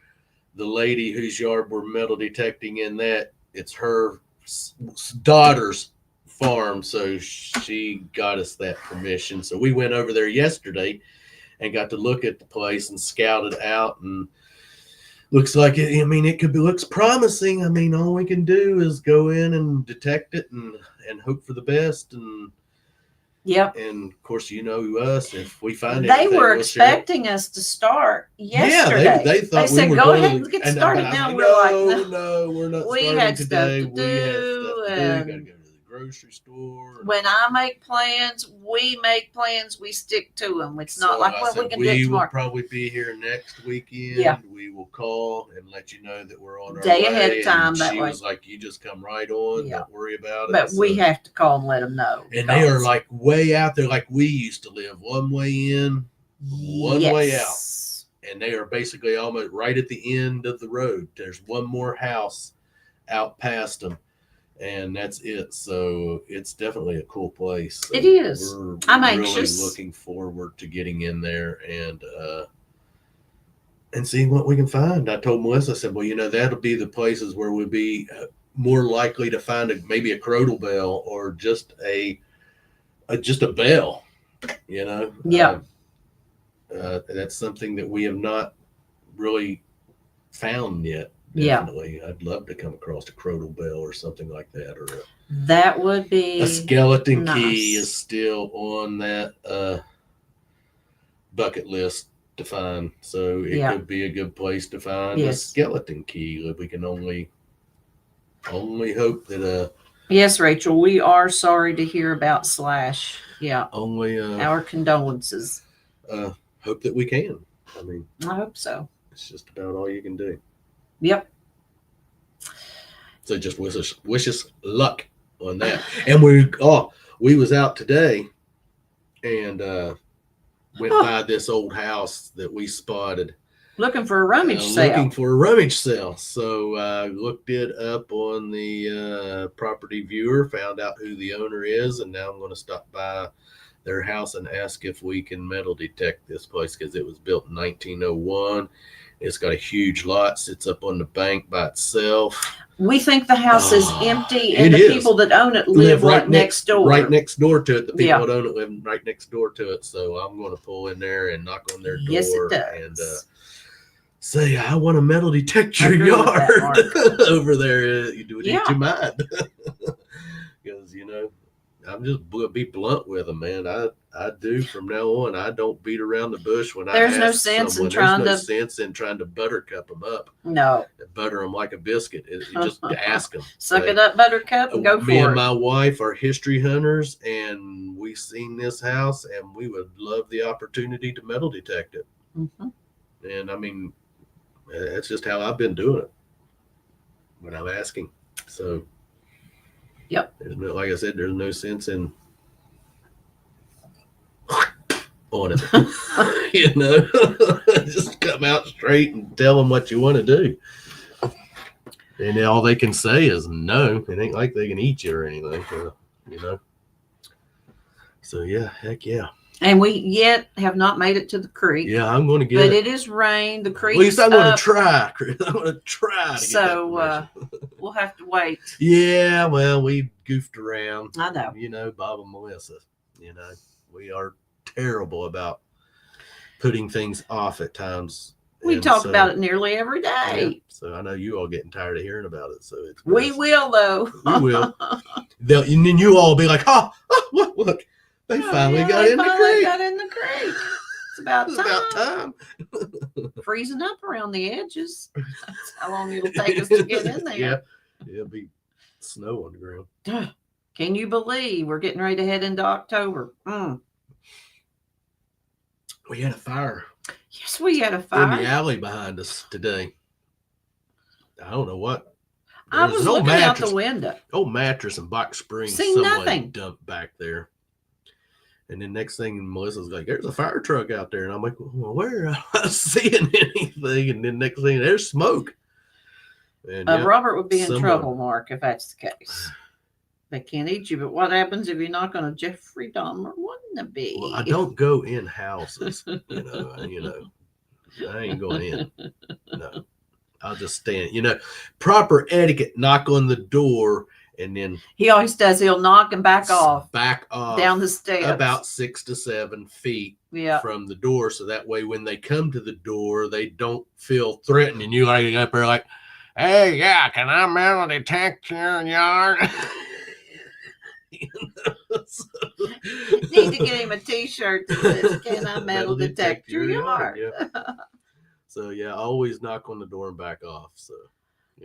the lady whose yard we're metal detecting in that, it's her daughter's farm. So she got us that permission. So we went over there yesterday and got to look at the place and scout it out, and looks like it. I mean, looks promising. I mean, all we can do is go in and detect it and hope for the best. And yep. And of course, you know us. If we find it, they were expecting us to start yesterday. Yeah, they thought they said, we were "Go going ahead and get started now." Like, we're no, we're not. We starting had today. stuff to We had do, stuff to do. We and gotta go to the grocery store. When I make plans, we make plans. We stick to them. It's not like what we can do tomorrow. We will tomorrow. probably be here next weekend. Yeah. We will call and let you know that we're on our Day way. ahead of time. And that she way. was like, "You just come right on. Yeah. Don't worry about it." But we have to call and let them know. And they are like way out there, like we used to live. One way in, one way out. And they are basically almost right at the end of the road. There's one more house out past them, and that's it. So it's definitely a cool place. So it is. I'm really anxious. Looking forward to getting in there and seeing what we can find. I told Melissa, I said, well, that'll be the places where we'll be more likely to find maybe a crottle bell or just a bell. Yeah. That's something that we have not really found yet. Yeah. Definitely. I'd love to come across a Crodal Bell or something like that, or That would be a skeleton nice. key is still on that bucket list to find. So it Yeah. could be a good place to find a Yes. skeleton key. We can only hope that Yes, Rachel, we are sorry to hear about Slash. Yeah. only Our condolences. hope that we can. I mean, I hope so. it's just about all you can do. Yep. So just wish us luck on that. And we was out today and went by this old house that we spotted. Looking for a rummage sale. Looking for a rummage sale. So I looked it up on the property viewer, found out who the owner is, and now I'm going to stop by their house and ask if we can metal detect this place because it was built in 1901. It's got a huge lot, sits up on the bank by itself. We think the house is empty, it and the is. people that own it live right next door. Right next door to it. The people Yeah. that own it live right next door to it. So I'm going to pull in there and knock on their door. Yes, it does. And say, I want a metal detector Agree with that, yard over there. You do it Yeah. each your mind. Because, I'm just be blunt with them, man. I do from now on. I don't beat around the bush when There's I no ask sense in someone. trying There's no to- sense in trying to buttercup them up. No. Butter them like a biscuit. You just ask them. Suck it up, Buttercup, and go Me for and it. my wife are history hunters, and we seen this house, and we would love the opportunity to metal detect it. Mhm. And I mean, that's just how I've been doing it when I'm asking. So, Yep. Like I said, there's no sense in on it. Just come out straight and tell them what you want to do. And all they can say is no. It ain't like they can eat you or anything, So yeah, heck yeah. And we yet have not made it to the creek. Yeah, I'm going to get But it. it is rain. The creek. At least I'm going up, to try, Chris. I'm going to try to get So that permission. we'll have to wait. Yeah, well, we goofed around. I know. Bob and Melissa. We are terrible about putting things off at times. We And talk so- about it nearly every Yeah, day. so I know you all getting tired of hearing about it. So it's We best. will, though. We will. And then you all be like, look, they finally Yeah, got they in the finally creek. got in the creek. It's about It's time. about time. Freezing up around the edges. That's how long it'll take us to get in there. Yeah, it'll be snow on the ground. Can you believe we're getting ready to head into October? We had a fire Yes, we had a in fire. the alley behind us today. I don't know what. I There was was an old looking out mattress. the window. Old mattress and box springs Seen someone nothing. dumped back there. And then next thing Melissa's like, there's a fire truck out there. And I'm like, well, where? I'm not seeing anything. And then next thing, there's smoke. And yeah, Robert would be in someone- trouble, Mark, if that's the case. They can't eat you, but what happens if you're not going to Jeffrey Dahmer wannabe? well, I don't go in houses. I ain't going in. No. I'll just stand. Proper etiquette, knock on the door and then He always does. He'll knock and back off back off down the steps. about 6 to 7 feet Yeah. from the door, so that way when they come to the door, they don't feel threatened. And you like up there like, hey, yeah, can I metal detect your yard? Need to get him a T-shirt that says, "Can I metal detect your yard?" Yeah. So yeah, always knock on the door and back off. So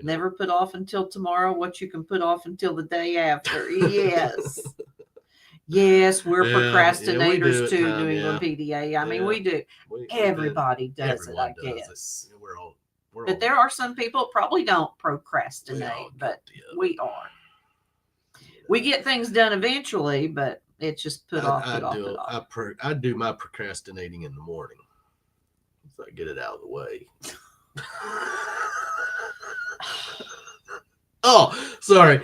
Never put off until tomorrow what you can put off until the day after. Yes. Yes, we're Yeah, procrastinators do at too, times, New England PDA. I mean, Yeah. we do. we do. Everybody does Everyone it, I does guess. it. We're all But there are some people that probably don't we procrastinate, all but do. we are. We get things done eventually, but it's just put off. I do my procrastinating in the morning, so I get it out of the way. Oh, sorry.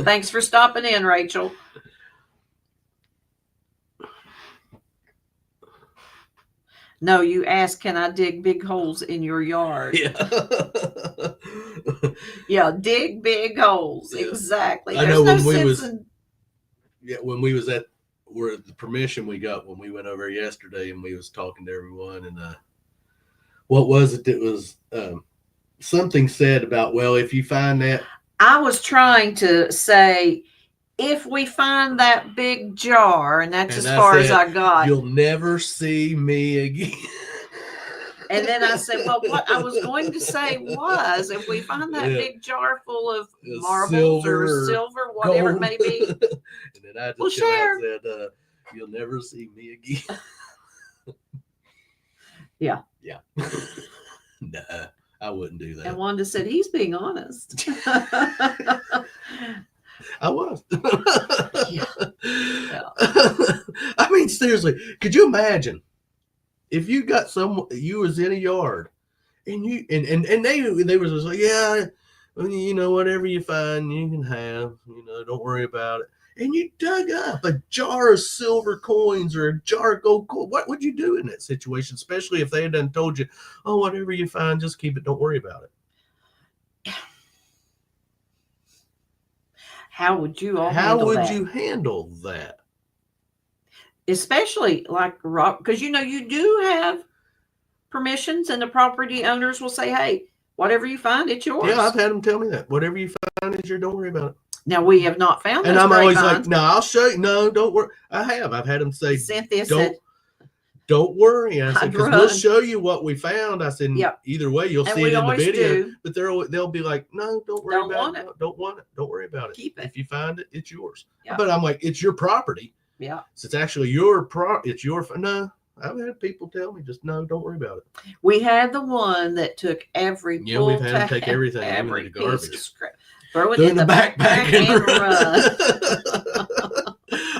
Thanks for stopping in, Rachel. No, you asked, can I dig big holes in your yard? Yeah. Yeah, dig big holes. Yeah. Exactly. I There's know no when we sense was- in Yeah, when we was at where the permission we got when we went over yesterday and we was talking to everyone and what was it that was something said about, well, if you find that. I was trying to say, if we find that big jar, and that's And as far as said, I got. You'll never see me again. And then I said, well, what I was going to say was, if we find that big jar full of marbles or silver, whatever it may be, and then I just we'll share. Said, you'll never see me again. Yeah. Yeah. Nah, I wouldn't do that. And Wanda said, he's being honest. I was. Yeah. I mean, seriously, could you imagine if you got you was in a yard and you and they was just like, yeah, you know, whatever you find, you can have, you know, don't worry about it. And you dug up a jar of silver coins or a jar of gold coin. What would you do in that situation, especially if they had done told you, oh, whatever you find, just keep it, don't worry about it? How would you all How would that? you handle that? Especially like rock, because you know you do have permissions, and the property owners will say, "Hey, whatever you find, it's yours." Yeah, I've had them tell me that. Whatever you find is yours. Don't worry about it. Now we have not found. And I'm always like, "No, I'll show you. No, don't worry." I have. I've had them say, Cynthia said, "Don't worry." I said, "Because we'll show you what we found." I said, yep. Either way, you'll see it in the video. But they'll be like, "No, don't worry about it. Don't want it. Don't worry about it. Keep it. If you find it, it's yours." Yep. But I'm like, "It's your property." Yeah. So it's actually your it's your. No, I've had people tell me, just no, don't worry about it. We had the one that took every. Yeah, we've had them take everything, every even the garbage, throw it in the backpack and run.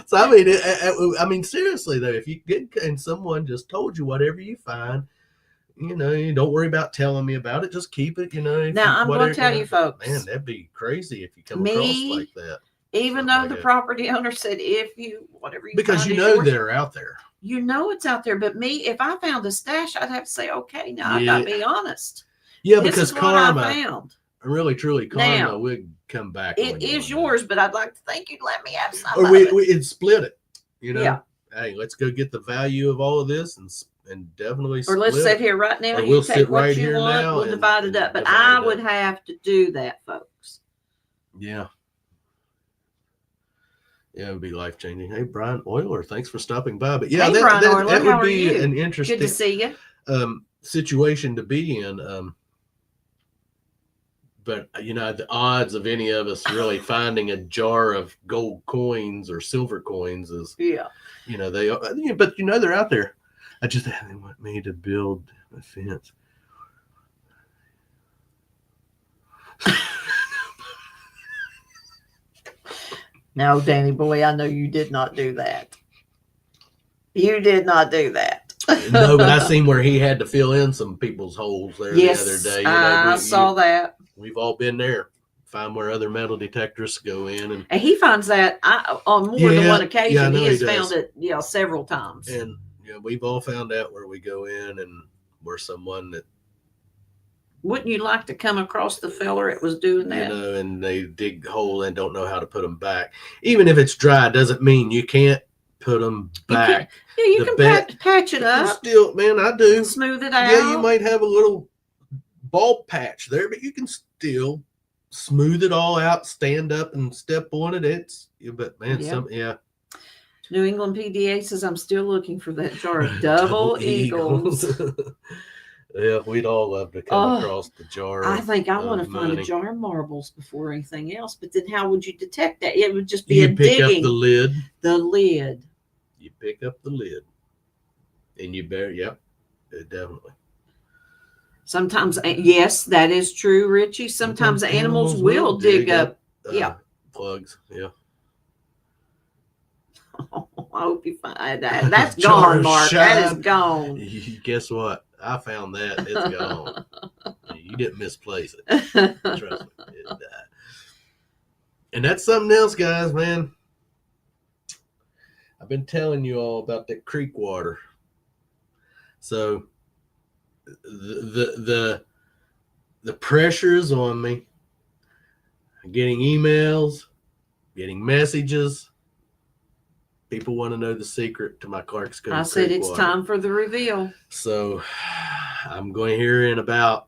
So I mean, seriously though, if you get and someone just told you whatever you find, you know, you don't worry about telling me about it. Just keep it. You know. Now I'm going to tell you, folks. Man, that'd be crazy if you come across like that. Even though the property owner said, if you whatever you because you know they're out there. You know it's out there, but me, if I found a stash, I'd have to say, okay, now I gotta be honest. Yeah, because karma, I found. Really, truly, karma would come back. It is yours, but I'd like to think you'd let me have some. Or we'd split it. You know, yeah. Hey, let's go get the value of all of this and definitely. Or let's sit here right now. Or we'll sit right here now. We'll divide it up, but I would have to do that, folks. Yeah. Yeah, it would be life changing. Hey, Brian Euler, thanks for stopping by. But yeah, hey, that would be an interesting Good to see you. Situation to be in. But you know, the odds of any of us really finding a jar of gold coins or silver coins is, you know, they are, but you know, they're out there. They want me to build a fence. No, Danny boy, I know you did not do that. You did not do that. No, but I seen where he had to fill in some people's holes there the other day. You know, I saw that. We've all been there. Find where other metal detectors go in, and he finds that on more than one occasion. He has found it, several times. And we've all found out where we go in, and we're someone that. Wouldn't you like to come across the feller that was doing that? You know, and they dig a hole and don't know how to put them back. Even if it's dry, doesn't mean you can't put them back. You can patch it up. Still, man, I do. Smooth it out. Yeah, you might have a little bald patch there, but you can still smooth it all out, stand up and step on it. But man, New England PDA says, I'm still looking for that jar of double eagles. Yeah, we'd all love to come across the jar. I think I want to find a jar of marbles before anything else. But then how would you detect that? It would just be digging. Pick up the lid. The lid. You pick up the lid. And you bear, definitely. Sometimes, yes, that is true, Richie. Sometimes animals will dig up plugs. Yeah. Oh, I hope you find that. That's gone, Mark. That is gone. Guess what? I found that. It's gone. You didn't misplace it. Trust me. And that's something else, guys, man. I've been telling you all about that creek water. So the pressure is on me. I'm getting emails, getting messages. People want to know the secret to my Clark's Cove. I said it's time for the reveal. So I'm going here in about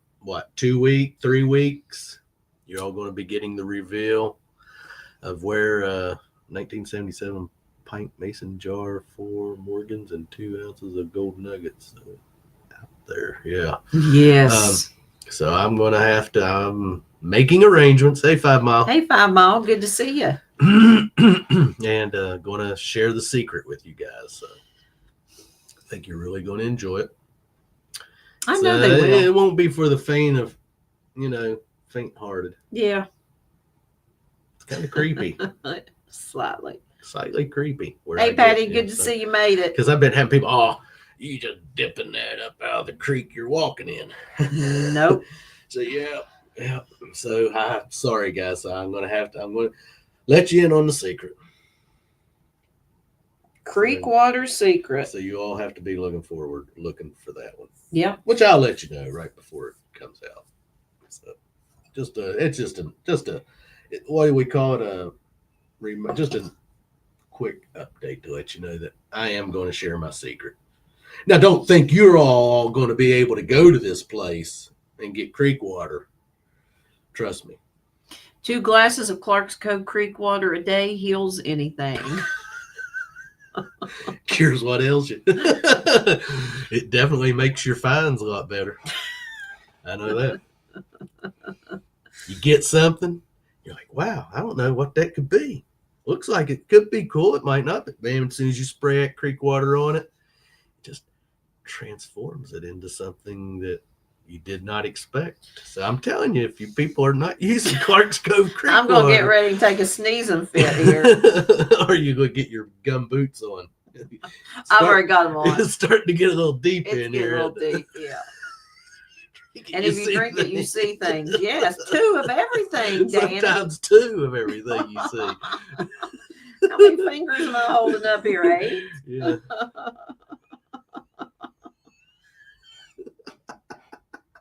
3 weeks. You're all going to be getting the reveal of where 1977 pint mason jar, 4 Morgans, and 2 ounces of gold nuggets out there. Yeah. Yes. So I'm going to I'm making arrangements. Hey, 5 Mile. Hey, 5 Mile. Good to see you. And going to share the secret with you guys. So I think you're really going to enjoy it. I know they will. It won't be for the faint hearted. Yeah. It's kind of creepy. Slightly creepy. Hey, Patty, good to see you made it. Because I've been having people, you just dipping that up out of the creek you're walking in. Nope. So, yeah. So, sorry, guys. I'm going to let you in on the secret. Creek water secret. So you all have to be looking for that one. Yeah. Which I'll let you know right before it comes out. So what do we call it? Just a quick update to let you know that I am going to share my secret. Now, don't think you're all going to be able to go to this place and get creek water. Trust me. 2 glasses of Clark's Cove Creek water a day heals anything. Cures what ails you. It definitely makes your finds a lot better. I know that. You get something, you're like, wow, I don't know what that could be. Looks like it could be cool. It might not be. Man, as soon as you spray that creek water on it, it just transforms it into something that you did not expect. So I'm telling you, if you people are not using Clark's Cove Creek I'm going to get ready to take a sneezing fit here. Or you going to get your gum boots on. I've already got them on. It's starting to get a little deep It's in getting here. a little deep, yeah. And if you drink it, you see things. Yes, 2 of everything, Danny. Sometimes 2 of everything you see. How many fingers am I holding up here, 8? Yeah.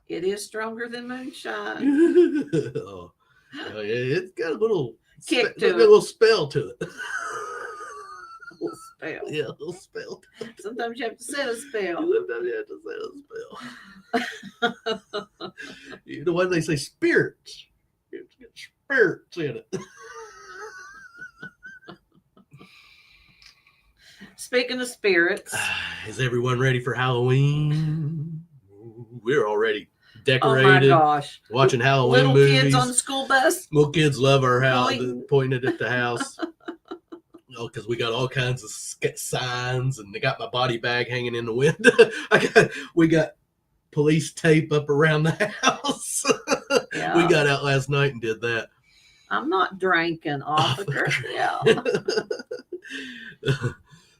It is stronger than moonshine. Oh, yeah, it's got a little Kick to a it. little spell to it. Little spell. Yeah, a little spell. Sometimes you have to set a spell. Sometimes you have to say a spell. You know what they say? Spirits. It's got spirits in it. Speaking of spirits. Is everyone ready for Halloween? We're already Oh decorated. my gosh. Watching Halloween Little movies. kids on the school bus. Little kids love our house, Pointing. pointed at the house. Because we got all kinds of signs, and they got my body bag hanging in the window. We got police tape up around the house. Yeah. We got out last night and did that. I'm not drinking, officer. Yeah.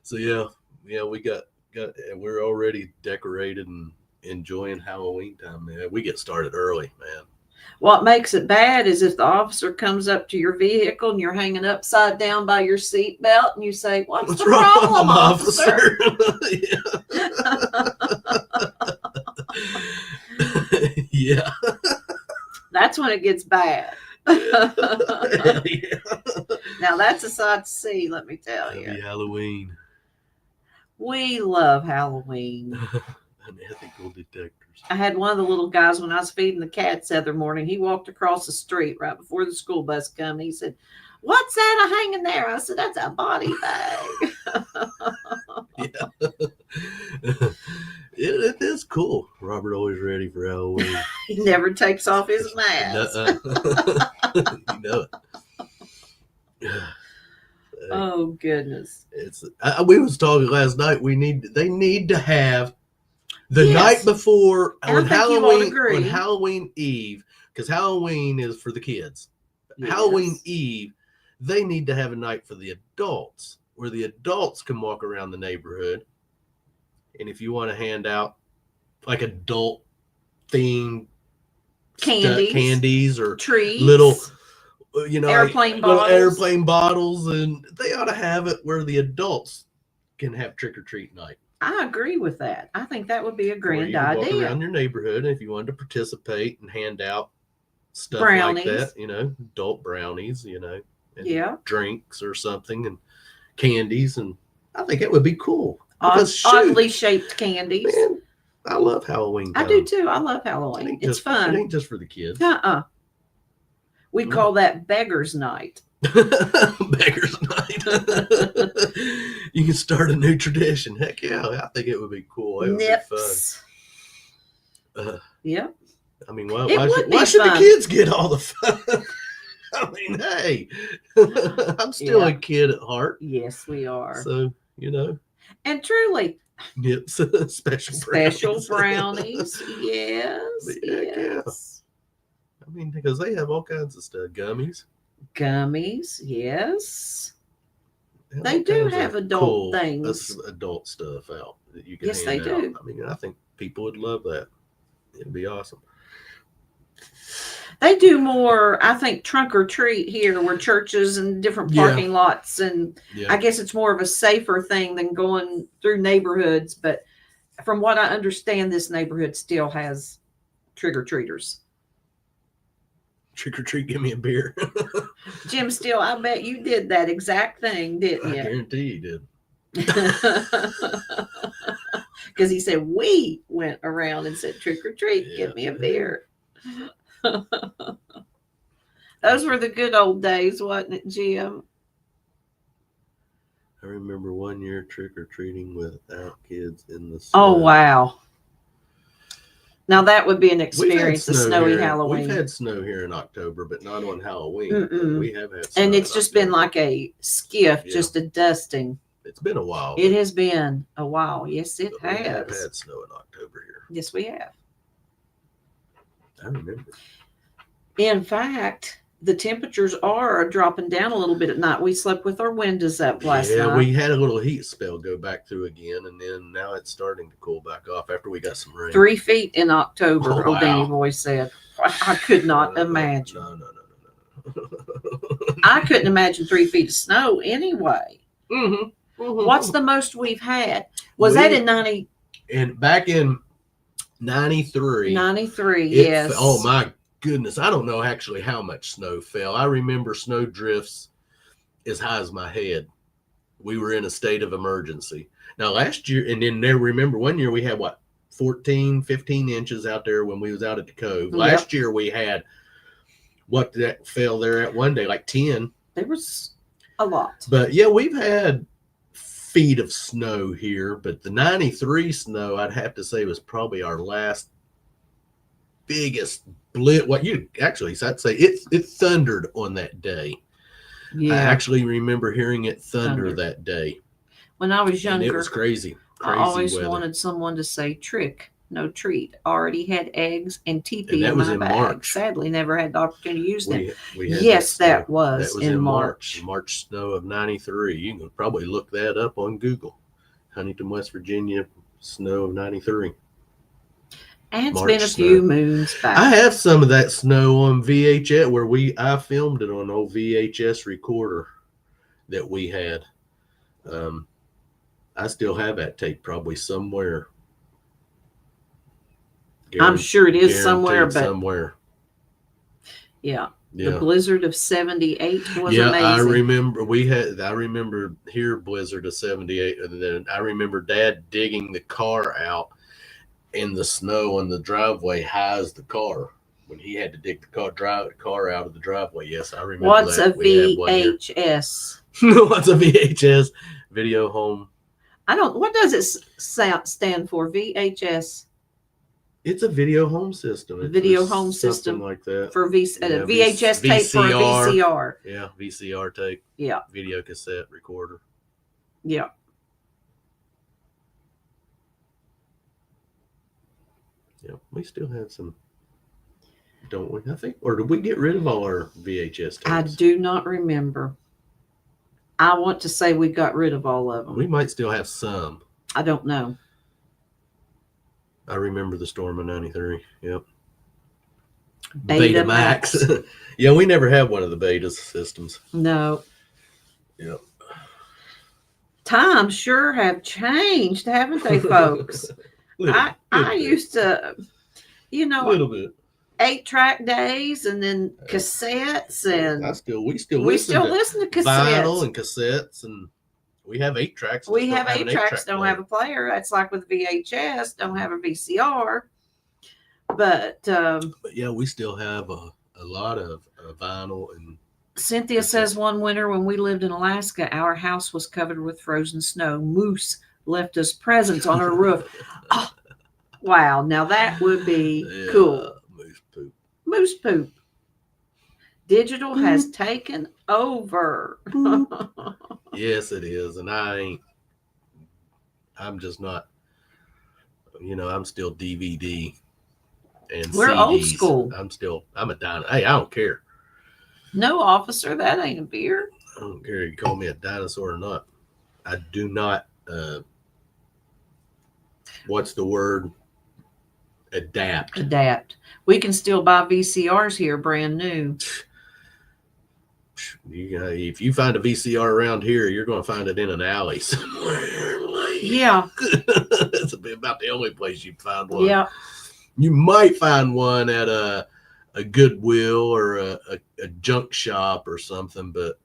So yeah, we got we're already decorated and enjoying Halloween time, man. We get started early, man. What makes it bad is if the officer comes up to your vehicle and you're hanging upside down by your seatbelt and you say, What's the problem, officer? Yeah. That's when it gets bad. Yeah. Now that's a sight to see, let me tell you. Happy Halloween. We love Halloween. Unethical detectors. I had one of the little guys when I was feeding the cats the other morning. He walked across the street right before the school bus come. He said, What's that hanging there? I said, That's a body bag. Yeah. It is cool. Robert always ready for Halloween. He never takes off his mask. You know it. Oh goodness. We was talking last night. They need to have the night before on Halloween Eve, because Halloween is for the kids. Yes. Halloween Eve, they need to have a night for the adults where the adults can walk around the neighborhood. And if you want to hand out like adult themed candies or treats, little airplane bottles, and they ought to have it where the adults can have trick or treat night. I agree with that. I think that would be a grand Walk idea. around your neighborhood, and if you wanted to participate and hand out stuff Brownies. like that, adult brownies, and drinks or something, and candies, and I think it would be cool. Oddly shaped candies. Man, I love Halloween. I do too. I love Halloween. It's It fun. ain't just for the kids. We call that Beggar's Night. Beggars Night. You can start a new tradition. Heck yeah, I think it would be cool. It would Nips. be fun. Yep. I mean, It would be why should the fun. kids get all the fun? I mean, hey, I'm still Yeah. a kid at heart, Yes, we are. so you know, And truly, nips, special brownies. Yes. Heck yeah. Yes. I mean, because they have all kinds of stuff, gummies. Gummies. Yes. have They all do kinds of have adult things. adult stuff out that you can. Yes, hand they out. do. I mean, I think people would love that. It'd be awesome. They do more, I think, trunk or treat here where churches and different Yeah. parking lots. And Yeah, I guess it's more of a safer thing than going through neighborhoods. But from what I understand, this neighborhood still has trick or treaters. trick or treat, give me a beer. Jim Steele, I bet you did that exact thing, I didn't you? guarantee you did. Because he said we went around and said trick or treat, Yeah. give me a beer. Those were the good old days, wasn't it, Jim? I remember one year trick or treating without kids in the Oh snow. wow! Now that would be an We've had experience, a snow snowy here. Halloween. We've had snow here in October, but not on Halloween. Mm-mm. We have had snow And it's in just been October. like a skiff, Yeah. just a dusting. It's been a while. It has been a while. Yes, it but we have has. had snow in October here. Yes, we have. I remember. In fact, the temperatures are dropping down a little bit at night. We slept with our windows up last night. We had a little heat spell go back through again, and then now it's starting to cool back off after we got some rain. 3 feet in October, Oh, old Danny wow. Boy said. I could not imagine. No. I couldn't imagine 3 feet of snow anyway. Mm-hmm. What's the most we've had? Was that in 90? And back in 93. 93, it yes. Oh my goodness. I don't know actually how much snow fell. I remember snow drifts as high as my head. We were in a state of emergency. Now last year, and then remember one year we had 14, 15 inches out there when we was out at the Cove. Yep. Last year we had what that fell there at one day, like 10. There was a lot. But yeah, we've had feet of snow here, but the 93 snow, I'd have to say, was probably our last biggest blip. What you actually, I'd say it thundered on that day. Yeah. I actually remember hearing it thunder Thunder. that day. When I was And younger, it was crazy. I always weather. wanted someone to say trick, no treat. Already had eggs and teepee And that in was my in bag. March. Sadly, never had the opportunity to use them. We had Yes, that snow. was in March. March snow of 93. You can probably look that up on Google. Huntington, West Virginia, snow of 93. And it's March been a snow. few moons back. I have some of that snow on VHS where I filmed it on an old VHS recorder that we had. I still have that tape probably somewhere. I'm sure it is somewhere, Guaranteed but somewhere. yeah. Yeah. The blizzard of 78 was Yeah, amazing. I remember here blizzard of 78, and then I remember Dad digging the car out, and the snow on the driveway has the car when he had to dig drive the car out of the driveway. Yes, I remember. What's that. a We had one here. VHS? What's a VHS? Video home. What does it stand for? VHS It's a video home system. Video It's home something system like that. for Yeah, VHS tape for a VCR. VCR. Yeah, VCR tape, Yeah. video cassette recorder. Yeah. Yeah, we still have some, don't we? I think, or did we get rid of all our VHS tapes? I do not remember. I want to say we got rid of all of them. We might still have some. I don't know. I remember the storm of 93. Yep. Betamax. Yeah, we never had one of the beta systems. No. Yep. Times sure have changed, haven't they, folks? I Little bit. used to, A little bit. 8-track days and then cassettes, and We still we listen still to listen to vinyl cassettes. and cassettes, and We have 8 tracks. We just have don't an 8 tracks, eight-track don't player. have a player. That's like with VHS, don't have a VCR. But But yeah, we still have a lot of vinyl and Cynthia says one winter when we lived in Alaska, our house was covered with frozen snow. Moose left us presents on our roof. Oh, wow, now that would be cool. Moose poop. Moose poop. Digital has taken over. Yes, it is, and I'm just not. I'm still DVD and We're CDs. old school. I'm a dinosaur. Hey, I don't care. No, officer, that ain't a beer. I don't care if you call me a dinosaur or not. I do not. What's the word? Adapt. Adapt. We can still buy VCRs here, brand new. If you find a VCR around here, you're going to find it in an alley somewhere. Yeah. That's about the only place you'd find one. Yeah. You might find one at a Goodwill or a junk shop or something, but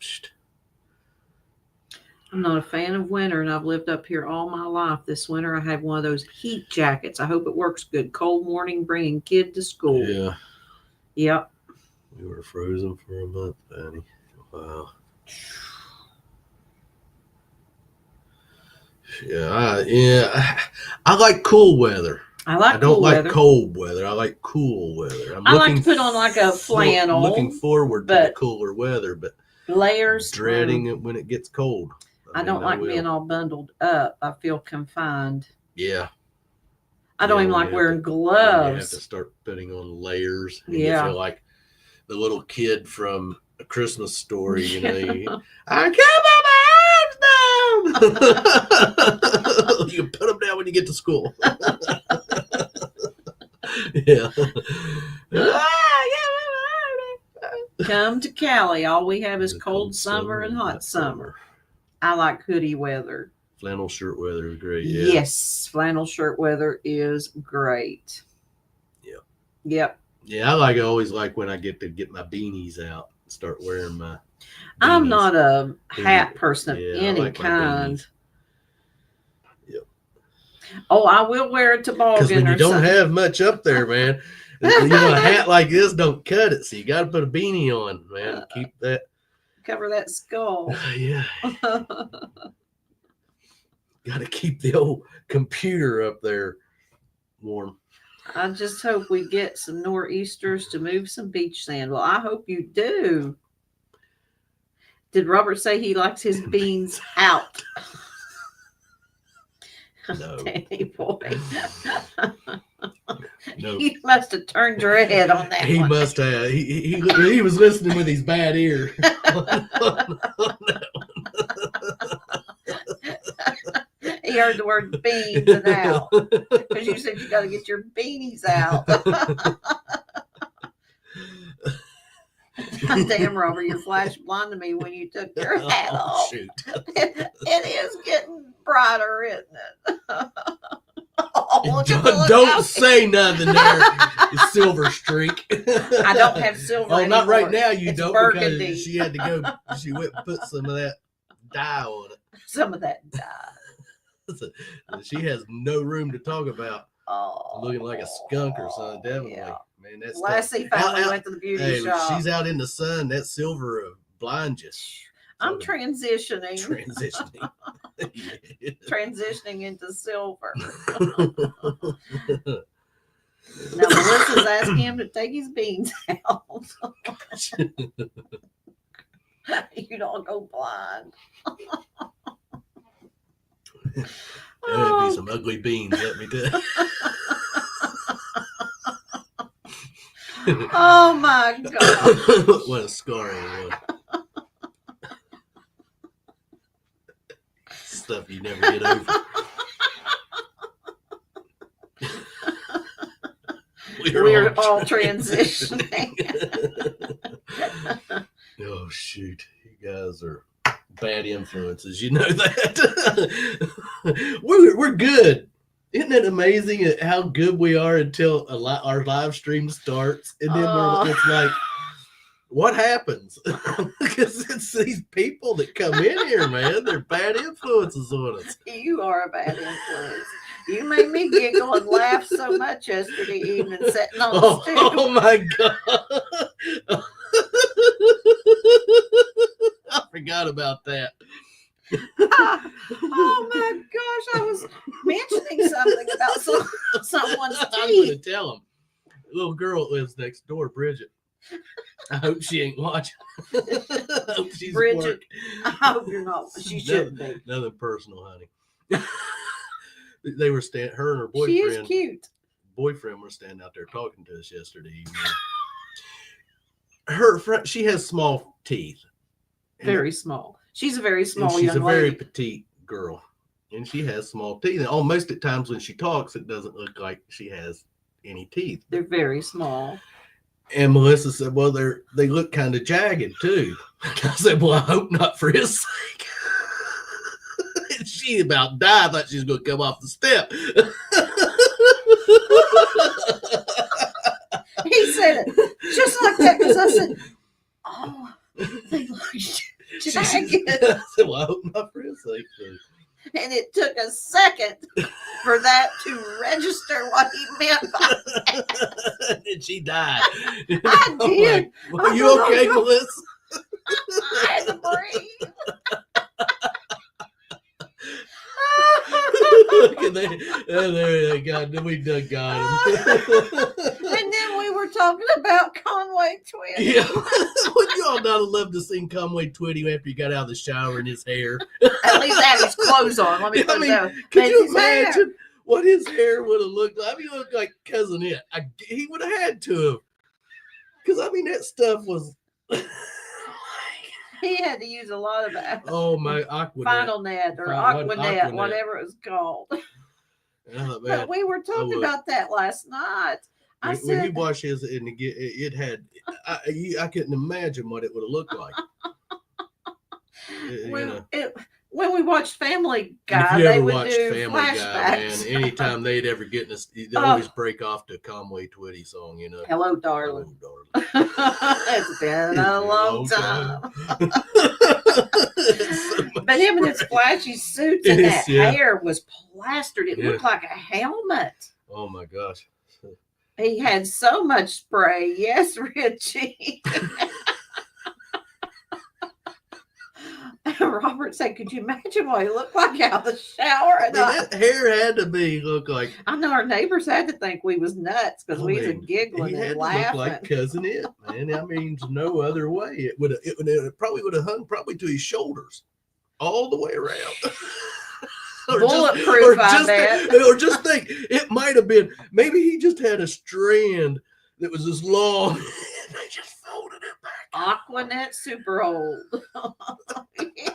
I'm not a fan of winter, and I've lived up here all my life. This winter, I have one of those heat jackets. I hope it works good. Cold morning, bringing kid to school. yeah. Yep. We were frozen for a month, Patty. Wow. Yeah. I like cool weather. I don't cool like weather. cold weather. I like cool weather. I like to put on like a flannel. Looking forward to the but cooler weather, but layers. dreading it when it gets cold. I don't like being all bundled up. I feel confined. Yeah. I don't even like wearing gloves. You have to start putting on layers. And Yeah. You feel like the little kid from A Christmas Story, I can't put my arms down. You can put them down when you get to school. Yeah. Come to Cali. All we have is cold summer and hot summer. I like hoodie weather. Flannel shirt weather is great. Yeah. Yes, flannel shirt weather is great. Yep. Yep. Yeah, I always like when I get to get my beanies out and start wearing my beanies. I'm not a hat person of Yeah, I any like my kind. beanies. Yep. Oh, I will wear a toboggan Because when or you don't something. have much up there, man, a hat like this don't cut it. So you got to put a beanie on, man. Keep that. Cover that skull. Yeah. Got to keep the old computer up there warm. I just hope we get some nor'easters to move some beach sand. Well, I hope you do. Did Robert say he likes his beans out? No. Danny boy. No. You must have turned your head on that He one. must have. He was listening with his bad ear. He heard the word beans and out. Because you said you got to get your beanies out. Damn, Robert, you flashed blind to me when you took your hat off. Shoot. It is getting brighter, isn't it? Oh, look at Don't out. say nothing there. It's Silver Streak. I don't have silver Oh, not right anymore. now. You It's don't burgundy. because she had to go. She went and put some of that dye on it. Some of that dye. She has no room to talk about Oh, looking like a skunk or something. Definitely, yeah. man. That's Lassie finally went to the beauty shop. She's out in the sun. That silver blinds you. I'm transitioning. Transitioning. Transitioning into silver. Now Melissa's asking him to take his beans out. You don't go blind. That'd be some ugly beans, let me tell you. Oh my God. What a scar it was. Stuff you never get over. We're all transitioning. Oh shoot, you guys are bad influences. You know that. We're good. Isn't it amazing at how good we are until our live stream starts, and then it's like what happens? Because it's these people that come in here, man. They're bad influences on us. You are a bad influence. You made me giggle and laugh so much yesterday evening sitting on the stoop. Oh my God. I forgot about that. Oh my gosh, I was mentioning something about someone's I'm going teeth. to tell them. Little girl that lives next door, Bridget. I hope she ain't watching. I hope she's at Bridget, work. I hope you're not. She shouldn't be. Nothing personal, honey. They were her and her She is cute. boyfriend were standing out there talking to us yesterday evening. Her friend, she has small teeth. Very small. She's a very small she's young a very lady. petite girl. And she has small teeth. And almost at times when she talks, it doesn't look like she has any teeth. They're very small. And Melissa said, well, they look kind of jagged too. I said, well, I hope not for his sake. And she about died. I thought she was going to come off the step. He said it just like that because I said, oh, they look jagged. I said, well, I hope not for his sake. Too. And it took a second for that to register what he meant by that. And she died. I did. Are you okay, Melissa? I had to breathe. And there they got. We done got him. And then we were talking about Conway Twitty. Yeah. Would you all not have loved to see Conway Twitty after he got out of the shower and his hair? At least have his clothes on. Let me put it down. Could you His hair. imagine what his hair would have looked like? I mean, he looked like Cousin It. He would have had to have. Because, I mean, that stuff was... He had to use a lot of that. Oh, my Aquanet. Final Net or Aquanet, whatever it was called. Oh, But we were talking about that last night. When you watch his, and it had, I couldn't imagine what it would have looked like. When we watched Family And Guy, if you they ever would watched do Family Guy, man, flashbacks. anytime they'd ever get in they'd always break off to Conway Twitty song, you know. Hello, darling. Hello, darling. It's been a long time. So But him and his flashy suits and that hair was plastered. It looked like a helmet. Oh my gosh. He had so much spray. Yes, Richie. Robert said, could you imagine what he looked like out of the shower? And that hair had to look like. I know our neighbors had to think we was nuts because we was giggling he had and to laughing. look like Cousin It, man. I mean, there's no other way. It probably would have hung probably to his shoulders all the way around. Bulletproof, I bet. Or just think, it might have been, maybe he just had a strand that was this long and they just folded it back. Aquanet Super Old. Yeah.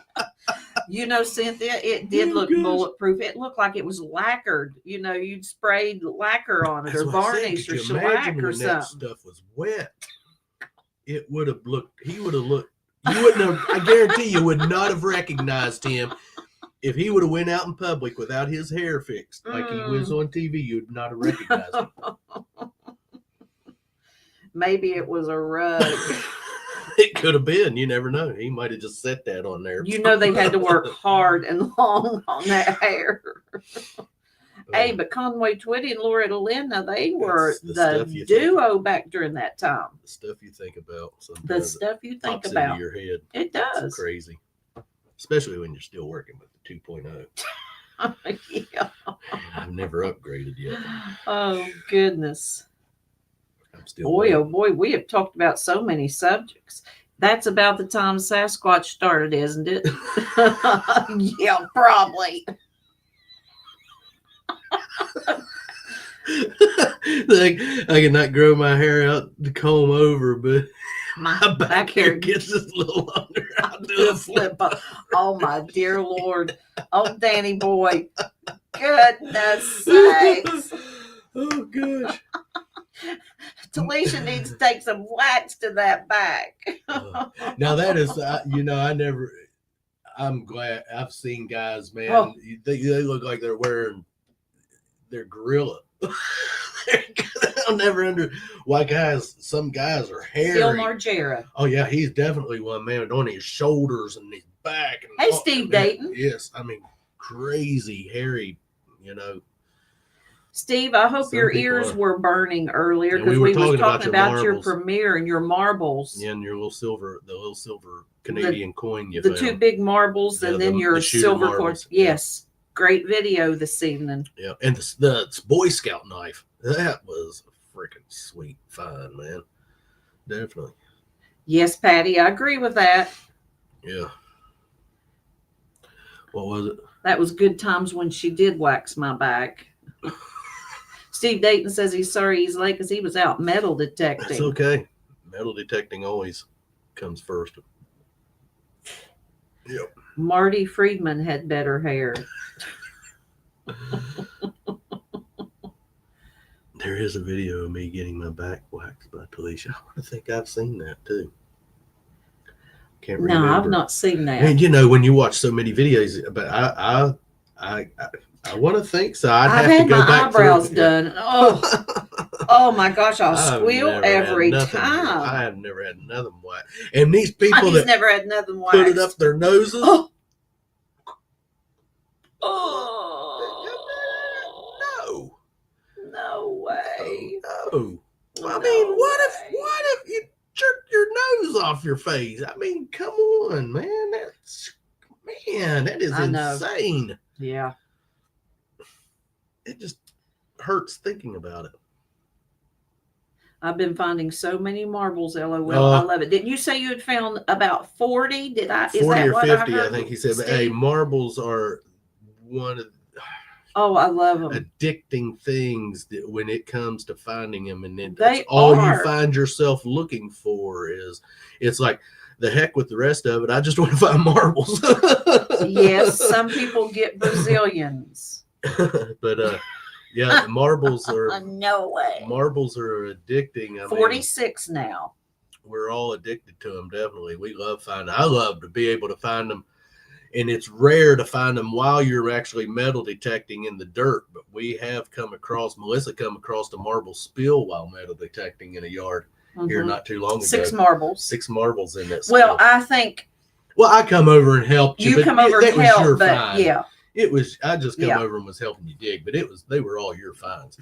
You know, Cynthia, it did look bulletproof. It looked like it was lacquered. You know, you'd sprayed lacquer on it or varnish or shellac or something. That stuff was wet. It would have looked, you wouldn't have, I guarantee you would not have recognized him. If he would have went out in public without his hair fixed, like he was on TV, you'd not have recognized him. Maybe it was a rug. It could have been. You never know. He might have just set that on there. You know they had to work hard and long on that hair. Hey, but Conway Twitty and Loretta Lynn, now they were the duo back during that time. The stuff you think about. The stuff you think pops about. into your head. It does. It's crazy. Especially when you're still working with the 2.0. Yeah. I've never upgraded yet. Oh, goodness. I'm still Boy, waiting. oh boy, we have talked about so many subjects. That's about the time Sasquatch started, isn't it? Yeah, probably. Like, I cannot grow my hair out to comb over, but My back hair gets just a little longer. I'll do a flip. Oh, my dear Lord. Oh, Danny boy. Goodness sakes. Oh, gosh. Talisha needs to take some wax to that back. Now, that is, I'm glad I've seen guys, man, Oh. they look like they're wearing their gorilla. I'll never why some guys are hairy. Phil Margera. Oh yeah, he's definitely one, man, on his shoulders and his back. And Hey, Steve Dayton. Yes, I mean, crazy hairy, Steve, I hope Some your people ears are. were burning earlier And because we we were was talking talking about about your your marbles. premiere and your marbles. Yeah, and your little silver Canadian coin you The found. two big marbles Yeah, and then the your shooter silver coin. marbles. Yeah. Yes. Great video this evening. Yeah, and the Boy Scout knife, that was a freaking sweet find, man. Definitely. Yes, Patty, I agree with that. Yeah. What was it? That was good times when she did wax my back. Steve Dayton says he's sorry he's late because he was out metal detecting. That's okay. Metal detecting always comes first. Yep. Marty Friedman had better hair. There is a video of me getting my back waxed by Talisha. I think I've seen that too. Can't remember. No, I've not seen that. And when you watch so many videos, but I want to think so. I've had to go my back eyebrows through. done. Oh my gosh, I'll I've squeal never every had nothing. time. I have never had nothing waxed. And these people He's that never had nothing waxed. put it up their noses. Oh. No. No way. No. I No mean, what way. if you jerk your nose off your face? I mean, come on, man. That is I know. insane. Yeah. It just hurts thinking about it. I've been finding so many marbles, LOL. I love it. Didn't you say you had found about 40? Is 40 that or what 50, I I heard, think he said. But hey, Steve? marbles are one of Oh, I love them. addicting things that when it comes to finding them, and then They that's all are. you find yourself looking for is it's like the heck with the rest of it. I just want to find marbles. Yes, some people get Brazilians. But yeah, marbles are No way. marbles are addicting. I mean, 46 now. we're all addicted to them. Definitely, we love finding. I love to be able to find them. And it's rare to find them while you're actually metal detecting in the dirt. But we have Melissa come across the marble spill while metal detecting in a yard here Mhm. not too long ago. 6 marbles. 6 marbles in that Well, spill. I think I come over and helped you. you but come over that and was help, your but find. yeah. I just come Yeah. over and was helping you dig, but they were all your finds.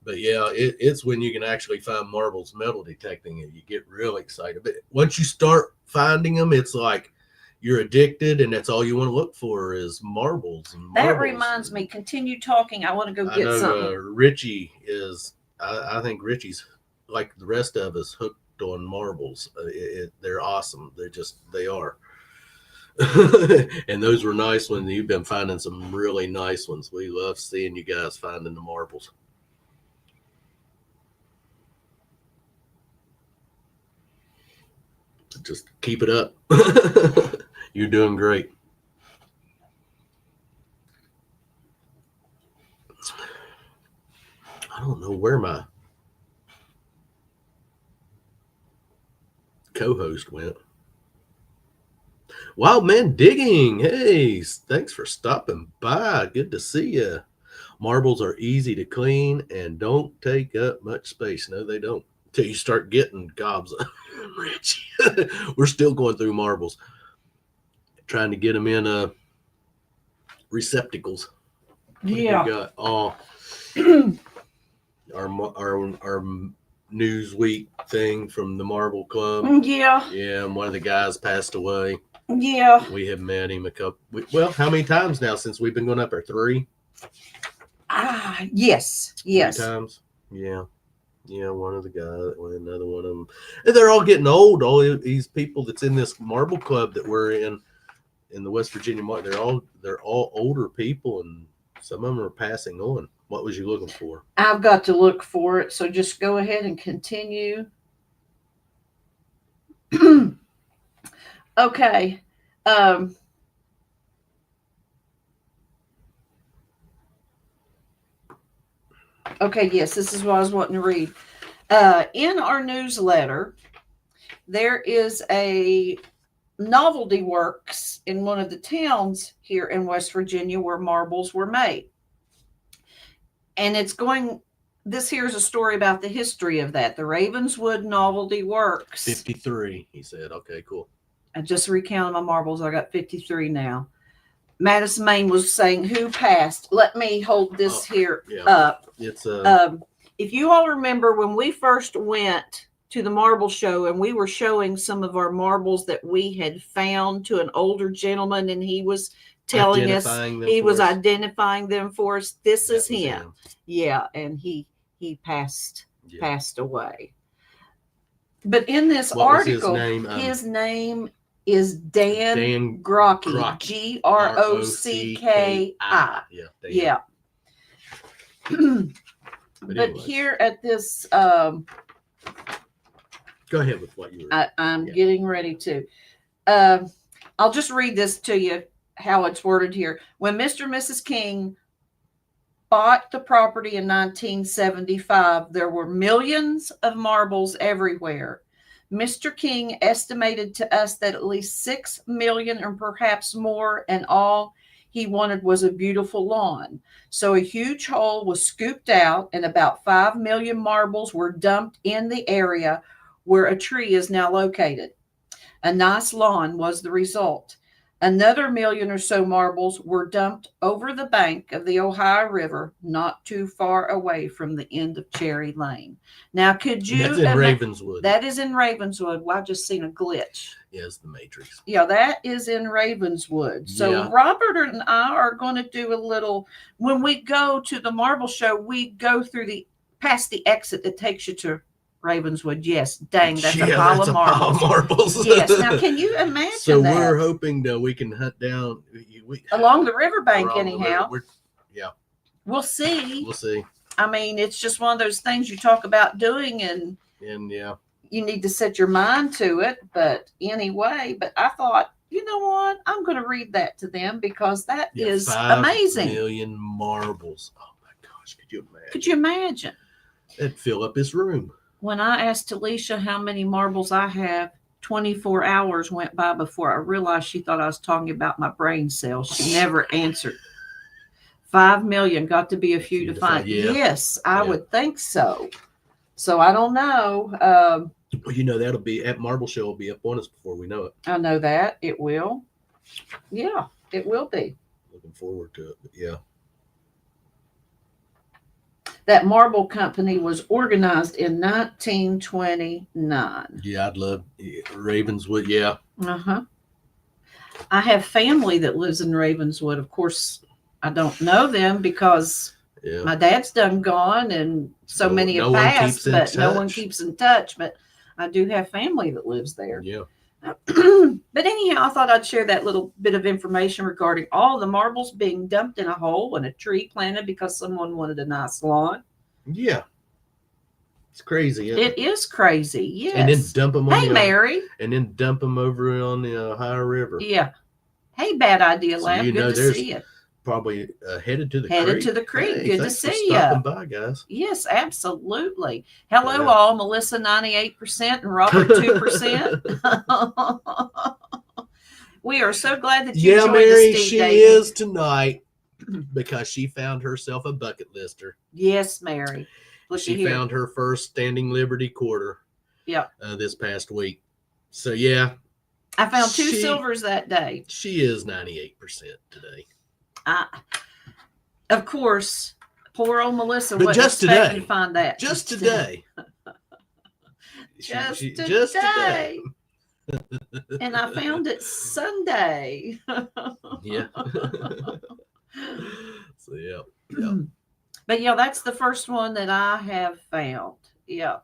But yeah, it's when you can actually find marbles metal detecting and you get real excited. But once you start finding them, it's like you're addicted, and that's all you want to look for is marbles. And That marbles. reminds me, continue talking. I want to go I get know something. Richie is. I think Richie's like the rest of us hooked on marbles. They're awesome. They are. And those were nice ones. You've been finding some really nice ones. We love seeing you guys finding the marbles. Just keep it up. You're doing great. I don't know where my co-host went. Wild Man Digging. Hey, thanks for stopping by. Good to see you. Marbles are easy to clean and don't take up much space. No, they don't. Until you start getting gobs. Rich. We're still going through marbles. Trying to get them in receptacles. Yeah. We got our Newsweek thing from the Marble Club. Yeah. Yeah, and one of the guys passed away. Yeah. We have met him how many times now since we've been going up there? 3? Yes. 3 Yes. times. Yeah. Yeah, one of the guys, another one of them. And they're all getting old. All these people that's in this Marble Club that we're in the West Virginia market, they're all older people, and some of them are passing on. What was you looking for? I've got to look for it, so just go ahead and continue. Okay. Okay, yes, this is what I was wanting to read. In our newsletter, there is a novelty works in one of the towns here in West Virginia where marbles were made. And it's going this here's a story about the history of that. The Ravenswood Novelty Works. 53, he said. Okay, cool. I just recounted my marbles. I got 53 now. Madison Main was saying who passed. Let me hold this here yeah. up. It's If you all remember when we first went to the marble show and we were showing some of our marbles that we had found to an older gentleman, and he was telling us, he was identifying them for us. This is him. Yeah, and he passed away. But in this article, his name is Dan Grocki, Grocki. Yeah. But here at this, go ahead with what you were. I'm getting ready to. I'll just read this to you, how it's worded here. When Mr. and Mrs. King bought the property in 1975, there were millions of marbles everywhere. Mr. King estimated to us that at least 6 million or perhaps more, and all he wanted was a beautiful lawn. So a huge hole was scooped out and about 5 million marbles were dumped in the area where a tree is now located. A nice lawn was the result. Another million or so marbles were dumped over the bank of the Ohio River, not too far away from the end of Cherry Lane. Now, could you? That's in Ravenswood. That is in Ravenswood. Well, I just seen a glitch. Yes, the Matrix. Yeah, that is in Ravenswood. So Robert and I are going to do a little. When we go to the marble show, we go through past the exit that takes you to Ravenswood. Yes, dang, that's a pile of marbles. Yes. Now, can you imagine so that? We're hoping that we can hunt down along the riverbank. Anyhow, yeah, we'll see. We'll see. I mean, it's just one of those things you talk about doing, and yeah, you need to set your mind to it. But anyway, I thought, you know what? I'm going to read that to them because that is 5 amazing. Million marbles. Oh my gosh, could you imagine? Could you imagine? It'd fill up his room. When I asked Alicia how many marbles I have, 24 hours went by before I realized she thought I was talking about my brain cells. She never answered. 5 million, got to be a few to find. Yes, I would think so. So I don't know. Well, you know, that'll be at Marble Show will be up on us before we know it. I know that. It will. Yeah, it will be. Looking forward to it. But yeah. That marble company was organized in 1929. Yeah, I'd love Ravenswood. Yeah. Uh-huh. I have family that lives in Ravenswood. Of course, I don't know them because my dad's done gone and so many have passed, but no one keeps in touch. But I do have family that lives there. Yeah. But anyhow, I thought I'd share that little bit of information regarding all the marbles being dumped in a hole and a tree planted because someone wanted a nice lawn. Yeah. It's crazy. It is crazy. Yes. And then dump them on Mary. And then dump them over on the Ohio River. Yeah. Hey, Bad Idea Lab. Good to see you. Probably headed to the creek. Headed to the creek. Hey, good to see you. Stopping by, guys. Yes, absolutely. Hello, all. Melissa 98% and Robert 2%. We are so glad that you joined Mary, us, she David. is tonight because she found herself a bucket lister. Yes, Mary. She found her first Standing Liberty quarter. Yeah. This past week. So yeah. I found 2 silvers that day. She is 98% today. Of course, poor old Melissa but wasn't just today, to find that. Just today. Just today. And I found it Sunday. Yeah. So yeah. But yeah, that's the first one that I have found. Yeah.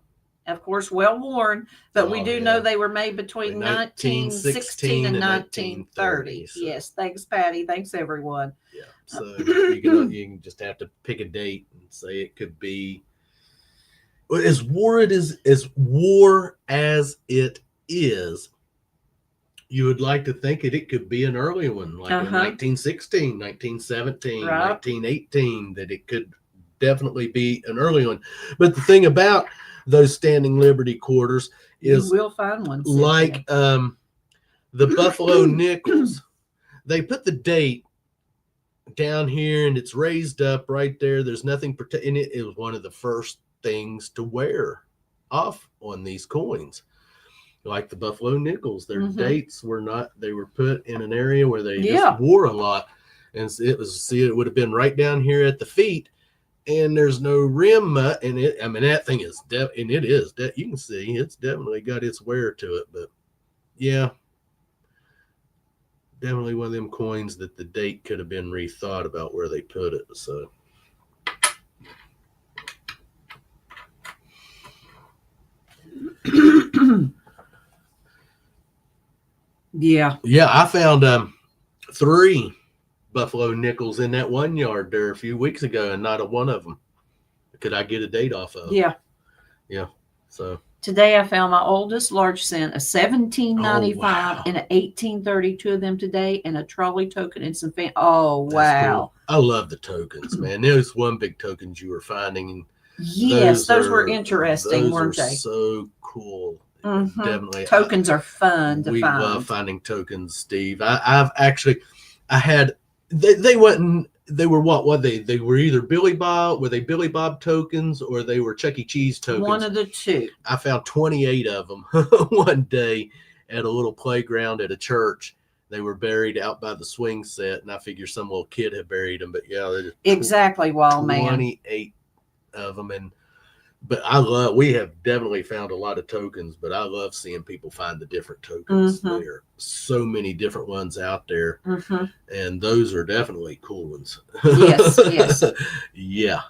Of course, well worn, but we do know they were made between 1916 and 1930. Yes, thanks, Patty. Thanks, everyone. Yeah, so you can just have to pick a date and say it could be as war as it is. You would like to think it could be an early one, like in 1916, 1917, 1918, that it could definitely be an early one. But the thing about those Standing Liberty quarters is we'll find one like the Buffalo nickels. They put the date down here, and it's raised up right there. There's nothing protecting it. It was one of the first things to wear off on these coins. Like the Buffalo nickels, their dates were not, they were put in an area where they just wore a lot. And it would have been right down here at the feet, and there's no rim. And that thing is, you can see it's definitely got its wear to it. But yeah, definitely one of them coins that the date could have been rethought about where they put it. So. Yeah. I found 3 Buffalo nickels in that 1 yard there a few weeks ago, and not a one of them could I get a date off of. Yeah. So today I found my oldest large cent, a 1795 and an 1832 of them today, and a trolley token and some Oh wow! Cool. I love the tokens, man. There's one big tokens you were finding. Yes, those were interesting, weren't they? So cool. Definitely. Tokens are fun to find. We love finding tokens, Steve. I had they were what they were either Billy Bob, were they Billy Bob tokens, or they were Chuck E. Cheese tokens? One of the two. I found 28 of them one day at a little playground at a church. They were buried out by the swing set, and I figure some little kid had buried them. But yeah, exactly, wild 28 man. 28 of them, but we have definitely found a lot of tokens, but I love seeing people find the different tokens. There are so many different ones out there, and those are definitely cool ones. Yes, yes. Yeah.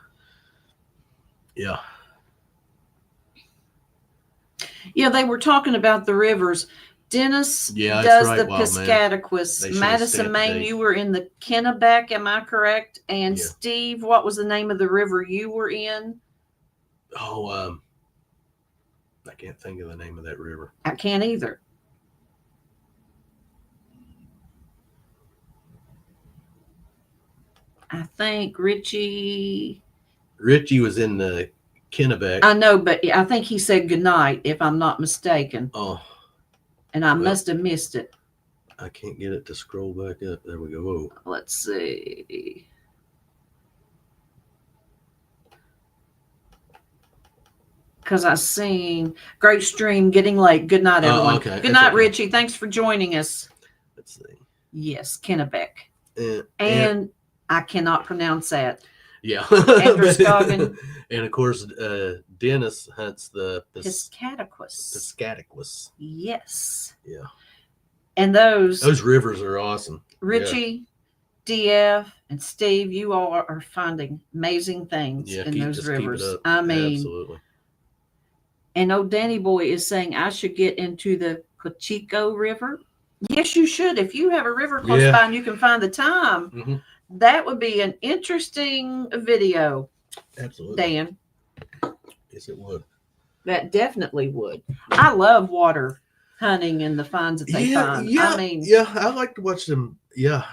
Yeah, they were talking about the rivers. Dennis does the Piscataquis. Madison, Maine, you were in the Kennebec, am I correct? And Steve, what was the name of the river you were in? Oh, I can't think of the name of that river. I can't either. I think Richie was in the Kennebec. I know, but I think he said goodnight, if I'm not mistaken. Oh. And I must have missed it. I can't get it to scroll back up. There we go. Whoa. Let's see. Because I seen great stream, getting late. Good night, everyone. Okay. Good night, Richie. Thanks for joining us. Let's see. Yes, Kennebec. And I cannot pronounce that. Yeah. Androscoggin. And of course, Dennis hunts the Piscataquis. Yes. Yeah. And those rivers are awesome. Richie, DF, and Steve, you all are finding amazing things in those rivers. I mean, absolutely. And old Danny Boy is saying I should get into the Cochico River. Yes, you should. If you have a river close by and you can find the time, that would be an interesting video. Absolutely. Dan. Yes, it would. That definitely would. I love water hunting and the finds that they find. Yeah, I like to watch them. Yeah.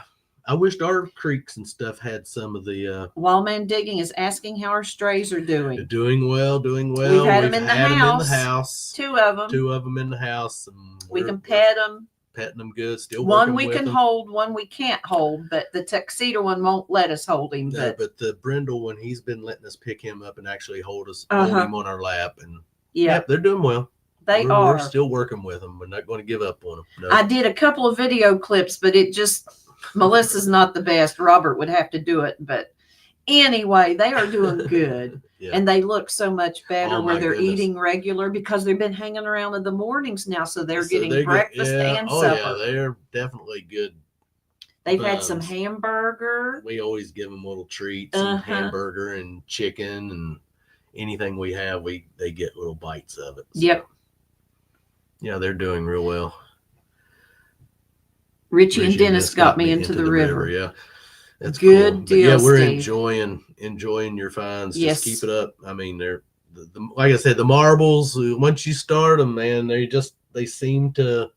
I wished our creeks and stuff had some of the Wildman Digging is asking how our strays are doing. Doing well. We've had them in the house. 2 of them. 2 of them in the house. And we can pet them. Petting them good. Still one we can hold, one we can't hold, but the tuxedo one won't let us hold him. But the brindle one, he's been letting us pick him up and actually hold him on our lap. And they're doing well. We're still working with them. We're not going to give up on them. No. I did a couple of video clips, but it just... Melissa's not the best. Robert would have to do it. But anyway, they are doing good. And they look so much better where they're eating regular because they've been hanging around in the mornings now. So they're getting breakfast and supper. Yeah, they're definitely good. They've had some hamburger. We always give them little treats and hamburger and chicken and anything we have, they get little bites of it. So, yep. Yeah, they're doing real well. Richie and Dennis got me into the river. Yeah, that's good cool. deal. Yeah, we're Steve. enjoying your finds. Just keep it up. I mean, they're like I said, the marbles. Once you start them, man, they seem to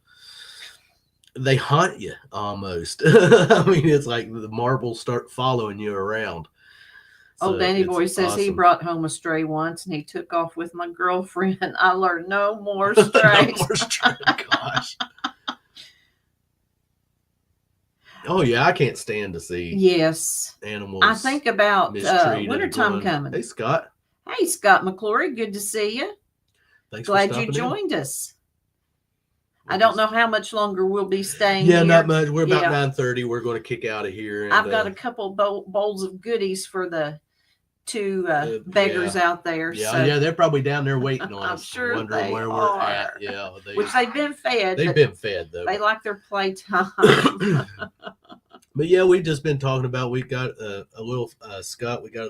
haunt you almost. I mean, it's like the marbles start following you around. So Danny Boy says he brought home a stray once and he took off with my girlfriend. I learned no more strays. No more strays. Gosh. Oh yeah, I can't stand to see Yes. animals. I think about mistreated or wintertime going- coming. Hey Scott, Hey, Scott McClory, good to see you. thanks for Glad stopping you in. joined us. We're I don't just- know how much longer we'll be staying Yeah, here. not much. We're about Yeah. 9:30. We're going to kick out of here. And, I've got a couple bowls of goodies for the two beggars out there. Yeah, so, yeah, they're probably down there waiting on I'm us, sure wondering they where we're are. at. Yeah, which they've been fed. they've but been fed though. They like their playtime. But yeah, we've just been talking about. We got a little Scott. We got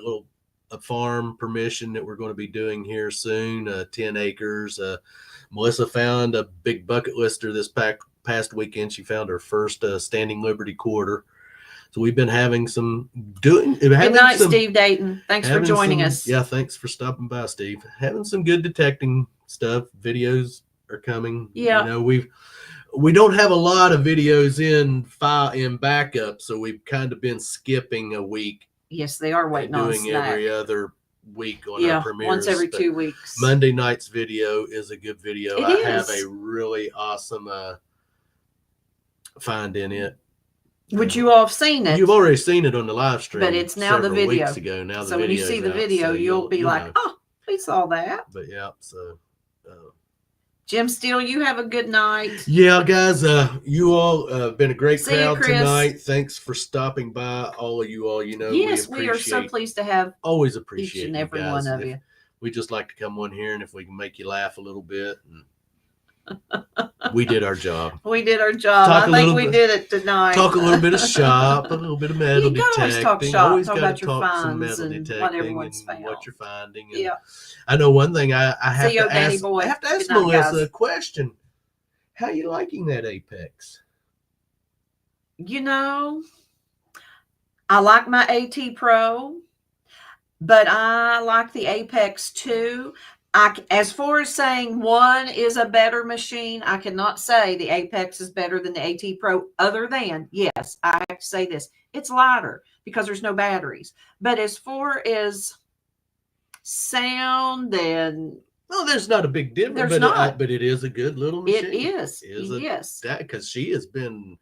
a farm permission that we're going to be doing here soon. 10 acres. Melissa found a big bucket lister this past weekend. She found her first standing Liberty quarter. So we've been having some Good night, Steve Dayton. Thanks for joining us. Yeah, thanks for stopping by, Steve. Having some good detecting stuff. Videos are coming. Yeah. You know, we don't have a lot of videos in backup, so we've kind of been skipping a week. Yes, they are waiting on doing snack. every other week on our premieres. Once every 2 weeks. Monday night's video is a good video. It I is. have a really awesome find in it. Would you all have seen it? You've already seen it on the live stream, but it's now the several video. weeks ago. Now so when you see the video, you'll be like, know. "Oh, we saw that." But yeah, so. Jim Steele, you have a good night. Yeah, guys, you all been a great See you, crowd Chris. tonight. Thanks for stopping by, all of you all. You know, Yes, we are so pleased to have always each appreciate and you every guys. one of If you. we just like to come on here, and if we can make you laugh a little bit, and we did our job. We did our job. Talk a I think little we bit- did it tonight. Talk a little bit of shop, a little bit of metal You can always detecting. talk shop, Always talk gotta about your talk some finds metal and detecting what everyone's and found. what you're finding. And Yeah. I know one thing. I have See you, to Danny ask. boy. I have to ask Good night, Melissa guys. a question. How you liking that Apex? You know, I like my AT Pro, but I like the Apex too. As far as saying one is a better machine, I cannot say the Apex is better than the AT Pro, other than, yes, I have to say this, it's lighter because there's no batteries. But as far as sound and Well, there's not a big difference, There's not. but it is a good little machine. it is, Is yes. that because she has been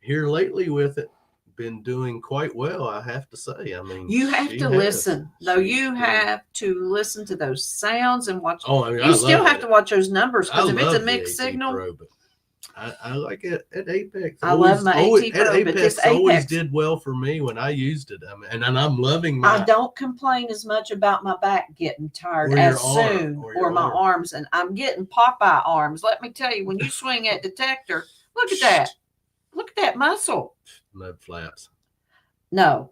here lately with it, been doing quite well, I have to say. I mean, You have she to has. listen, though. She's You been- have to listen to those sounds and watch. Oh, I mean, You still have to watch those numbers because if it's a mixed signal, Pro, but I like it at Apex. I love my AT Pro, at but Apex this always Apex- did well for me when I used it. I mean, and I'm loving my. I don't complain as much about my back getting tired Or your as soon, arm, or your or my arm. arms, and I'm getting Popeye arms. Let me tell you, when you swing that detector, look at that. Look at that muscle. mud flaps. No,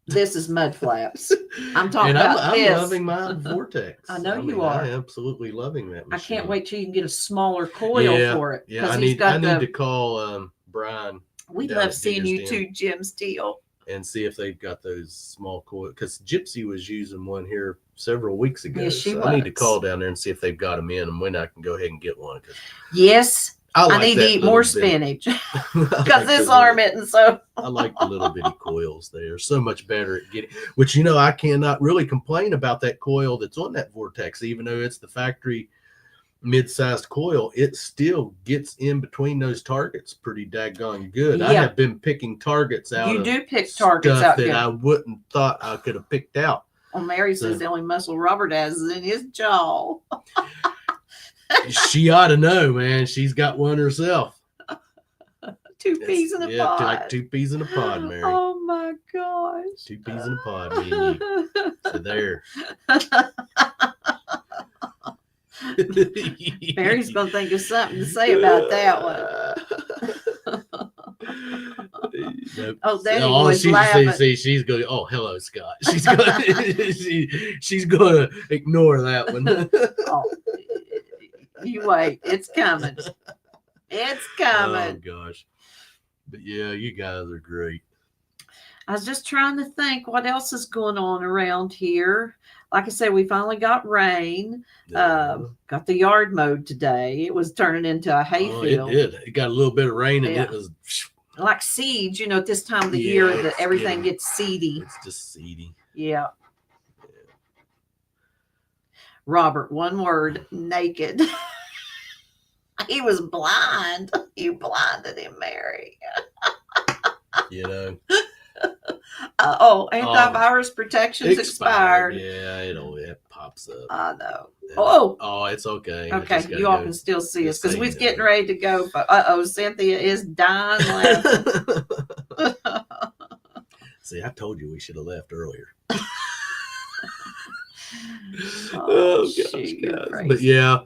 this is mud flaps. I'm talking and about I'm this. loving my Vortex. I know you mean, are. I absolutely loving that I machine. can't wait till you can get a smaller coil Yeah, for it. Yeah, 'cause I he's need got to the. call Brian We down love at seeing you Digger's Den too, Jim Steele. and see if they've got those small coil, because Gypsy was using one here several weeks ago. Yes, she so I need to was. call down there and see if they've got them in, and when I can go ahead and get one. 'Cause Yes, I like need to that eat little more bit- spinach I because like this the arm little- isn't so. I like the little bitty coils. They are so much better at getting, which, you know, I cannot really complain about that coil that's on that Vortex, even though it's the factory mid-sized coil. It still gets in between those targets pretty daggone good. I Yeah. have been picking targets out. You of do pick targets stuff out that good. I wouldn't thought I could have picked out. Well, Mary says So- the only muscle Robert has is in his jaw. She ought to know, man. She's got one herself. Two peas in a Yeah, pod. like 2 peas in a pod, Mary. Oh my gosh. 2 peas in a pod, me and you. So there. Mary's gonna think of something to say about that one. Nope. Oh, Danny was laughing. She's going. Oh, hello, Scott. She's going. She's going to ignore that one. Oh, you wait, it's coming. It's Oh coming. gosh. But yeah, you guys are great. I was just trying to think what else is going on around here. Like I said, we finally got rain. Got the yard mowed today. It was turning into a Oh, hayfield. it did. It got a little bit of rain, and Yeah. it was. Like seeds, at this time of the year, Yeah, that it's everything getting- gets seedy. It's just seedy. Yeah. Robert, one word, naked. He was blind. You blinded him, Mary. You know. Antivirus protection's expired. Yeah, it pops up. I know. And- Oh, it's okay. I okay. just gotta You all go. can still see us Just because say we're no. getting ready to go. Cynthia is dying laughing. See, I told you we should have left earlier. Oh, gosh, shoot, you're guys. crazy. But yeah,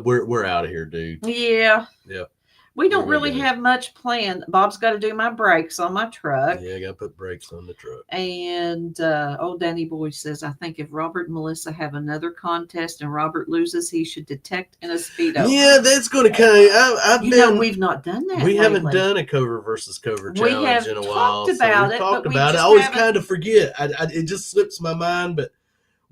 we're out of here, dude. Yeah. Yep. We don't We're really gonna go. have much planned. Bob's got to do my brakes on my truck. Yeah, I gotta put brakes on the truck. And old Danny Boy says, I think if Robert and Melissa have another contest and Robert loses, he should detect in a Speedo. Yeah, that's gonna kind of. We've not done that. We haven't lately. done a cover versus cover We challenge have in a talked while. about we've it, talked but we about it. I just always haven't- kind of forget. It just slips my mind, but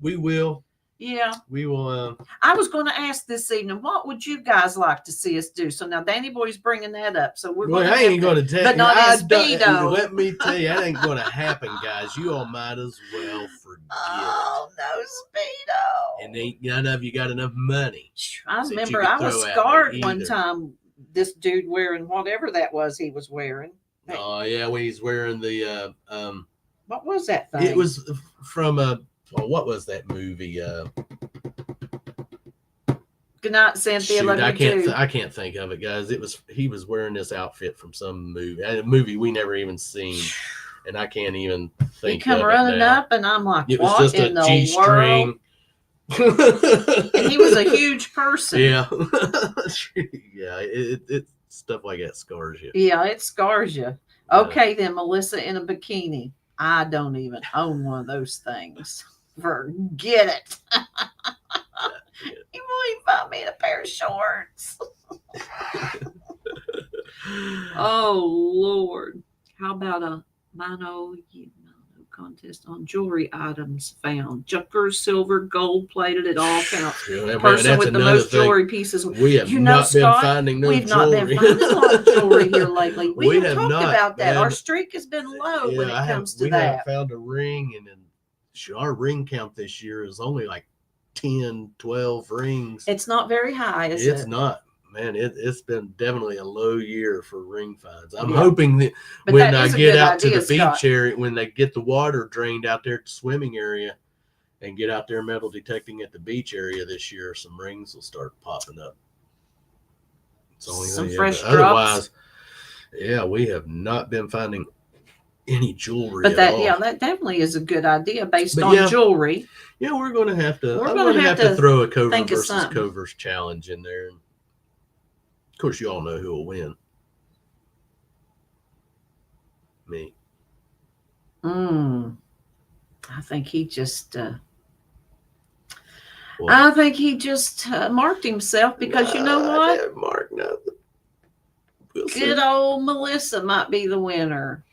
we will. Yeah. We will. I was going to ask this evening, what would you guys like to see us do? So now Danny Boy's bringing that up. So we're going I ain't going to tell you. but not in Speedo. Let me tell you, that ain't going to happen, guys. You all might as well forget Oh, no Speedo. it. And ain't none of you got enough money. I that you remember could I was throw at me scarred one either. time. This dude wearing whatever that was he was wearing. Oh yeah, when he's wearing the What was that thing? it was from what was that movie? Good night, Cynthia. Shoot, Love I you can't too. I can't think of it, guys. He was wearing this outfit from some movie, a movie we never even seen, and I can't even He think come of running it now. up, and I'm like, It was what just in a the G-string. world? And he was a huge person. Yeah, yeah. It stuff like that scars you. Yeah, it scars you. Okay, then Melissa in a bikini. I don't even own one of those things. Forget it. You won't even find me in a pair of shorts. Oh Lord! How about a mono contest on jewelry items found? Junkers, silver, gold plated. It all counts. Yeah, man, Person that's with the another most thing. jewelry pieces. We have You know, not been Scott, finding no We've jewelry. not been finding a lot of jewelry here lately. We We have have talked not, about that. Our man. streak has been low when it comes to we that. haven't found a ring, and then our ring count this year is only like 10, 12 rings. It's not very high, is It's it? not, man. It's been definitely a low year for ring finds. I'm Yeah. hoping that But when that I is a get good out to idea, the beach Scott. area, when they get the water drained out there at the swimming area, and get out there metal detecting at the beach area this year, some rings will start popping up. It's the only Some thing, fresh but otherwise, drops. yeah, we have not been finding any jewelry But at all. that definitely is a good idea based But on yeah. jewelry. Yeah, we're going to have to. We're I'm gonna going to have have to to throw a cover think of versus something. covers challenge in there. Of course, you all know who will win. Me. I think he just. What? I think he just marked himself because you know I what? didn't mark nothing. We'll see. Good old Melissa might be the winner.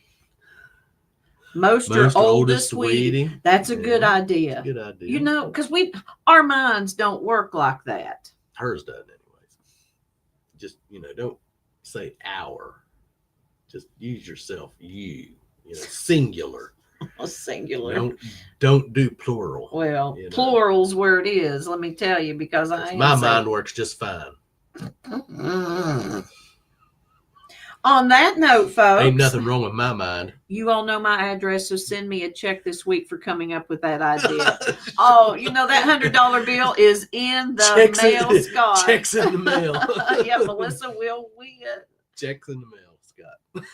Most or Most oldest Weedy. Weedy. That's a good Yeah, idea. Good idea. You know, because our minds don't work like that. Hers doesn't, anyways. Just, don't say our. Just use yourself. Singular. A singular. Don't do plural. Well, plural's where it is. Let me tell you, because My mind works just fine. On that note, folks, Ain't nothing wrong with my mind. you all know my address, so send me a check this week for coming up with that idea. Oh, that $100 bill is in the mail, Scott. Checks in the mail. Yeah, Melissa will win. Checks in the mail, Scott.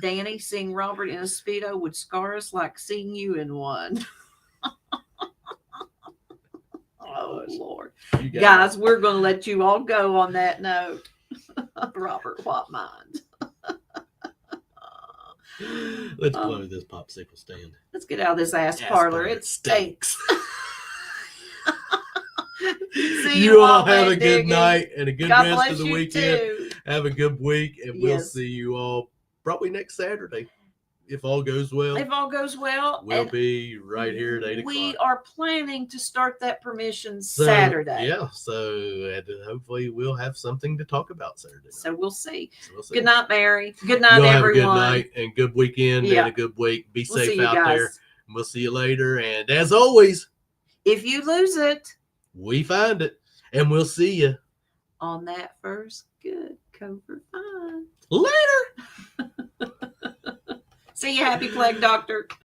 Danny, seeing Robert in a Speedo would scar us like seeing you in one. Oh, Lord. Guys, we're going to let you all go on that note. Robert, what mind? Let's blow this popsicle stand. Let's get out of this ass parlor. It stinks. See you all Monday, have a good Diggy. night and a good God rest bless of the you weekend. too. Have a good week, and we'll Yes. see you all probably next Saturday. If all goes well, If all goes well, we'll and be right here at 8 o'clock. we are planning to start that permission Saturday. Yeah, so hopefully we'll have something to talk about Saturday night. So we'll see. So we'll see. Good night, Mary. Good night, Y'all have everyone. a good night and good weekend Yeah. and a good week. Be We'll safe see you out guys. there. And we'll see you later. And as always, If you lose it we find it. And we'll see you on that first good cover find. later. See you, Happy Plague Doctor.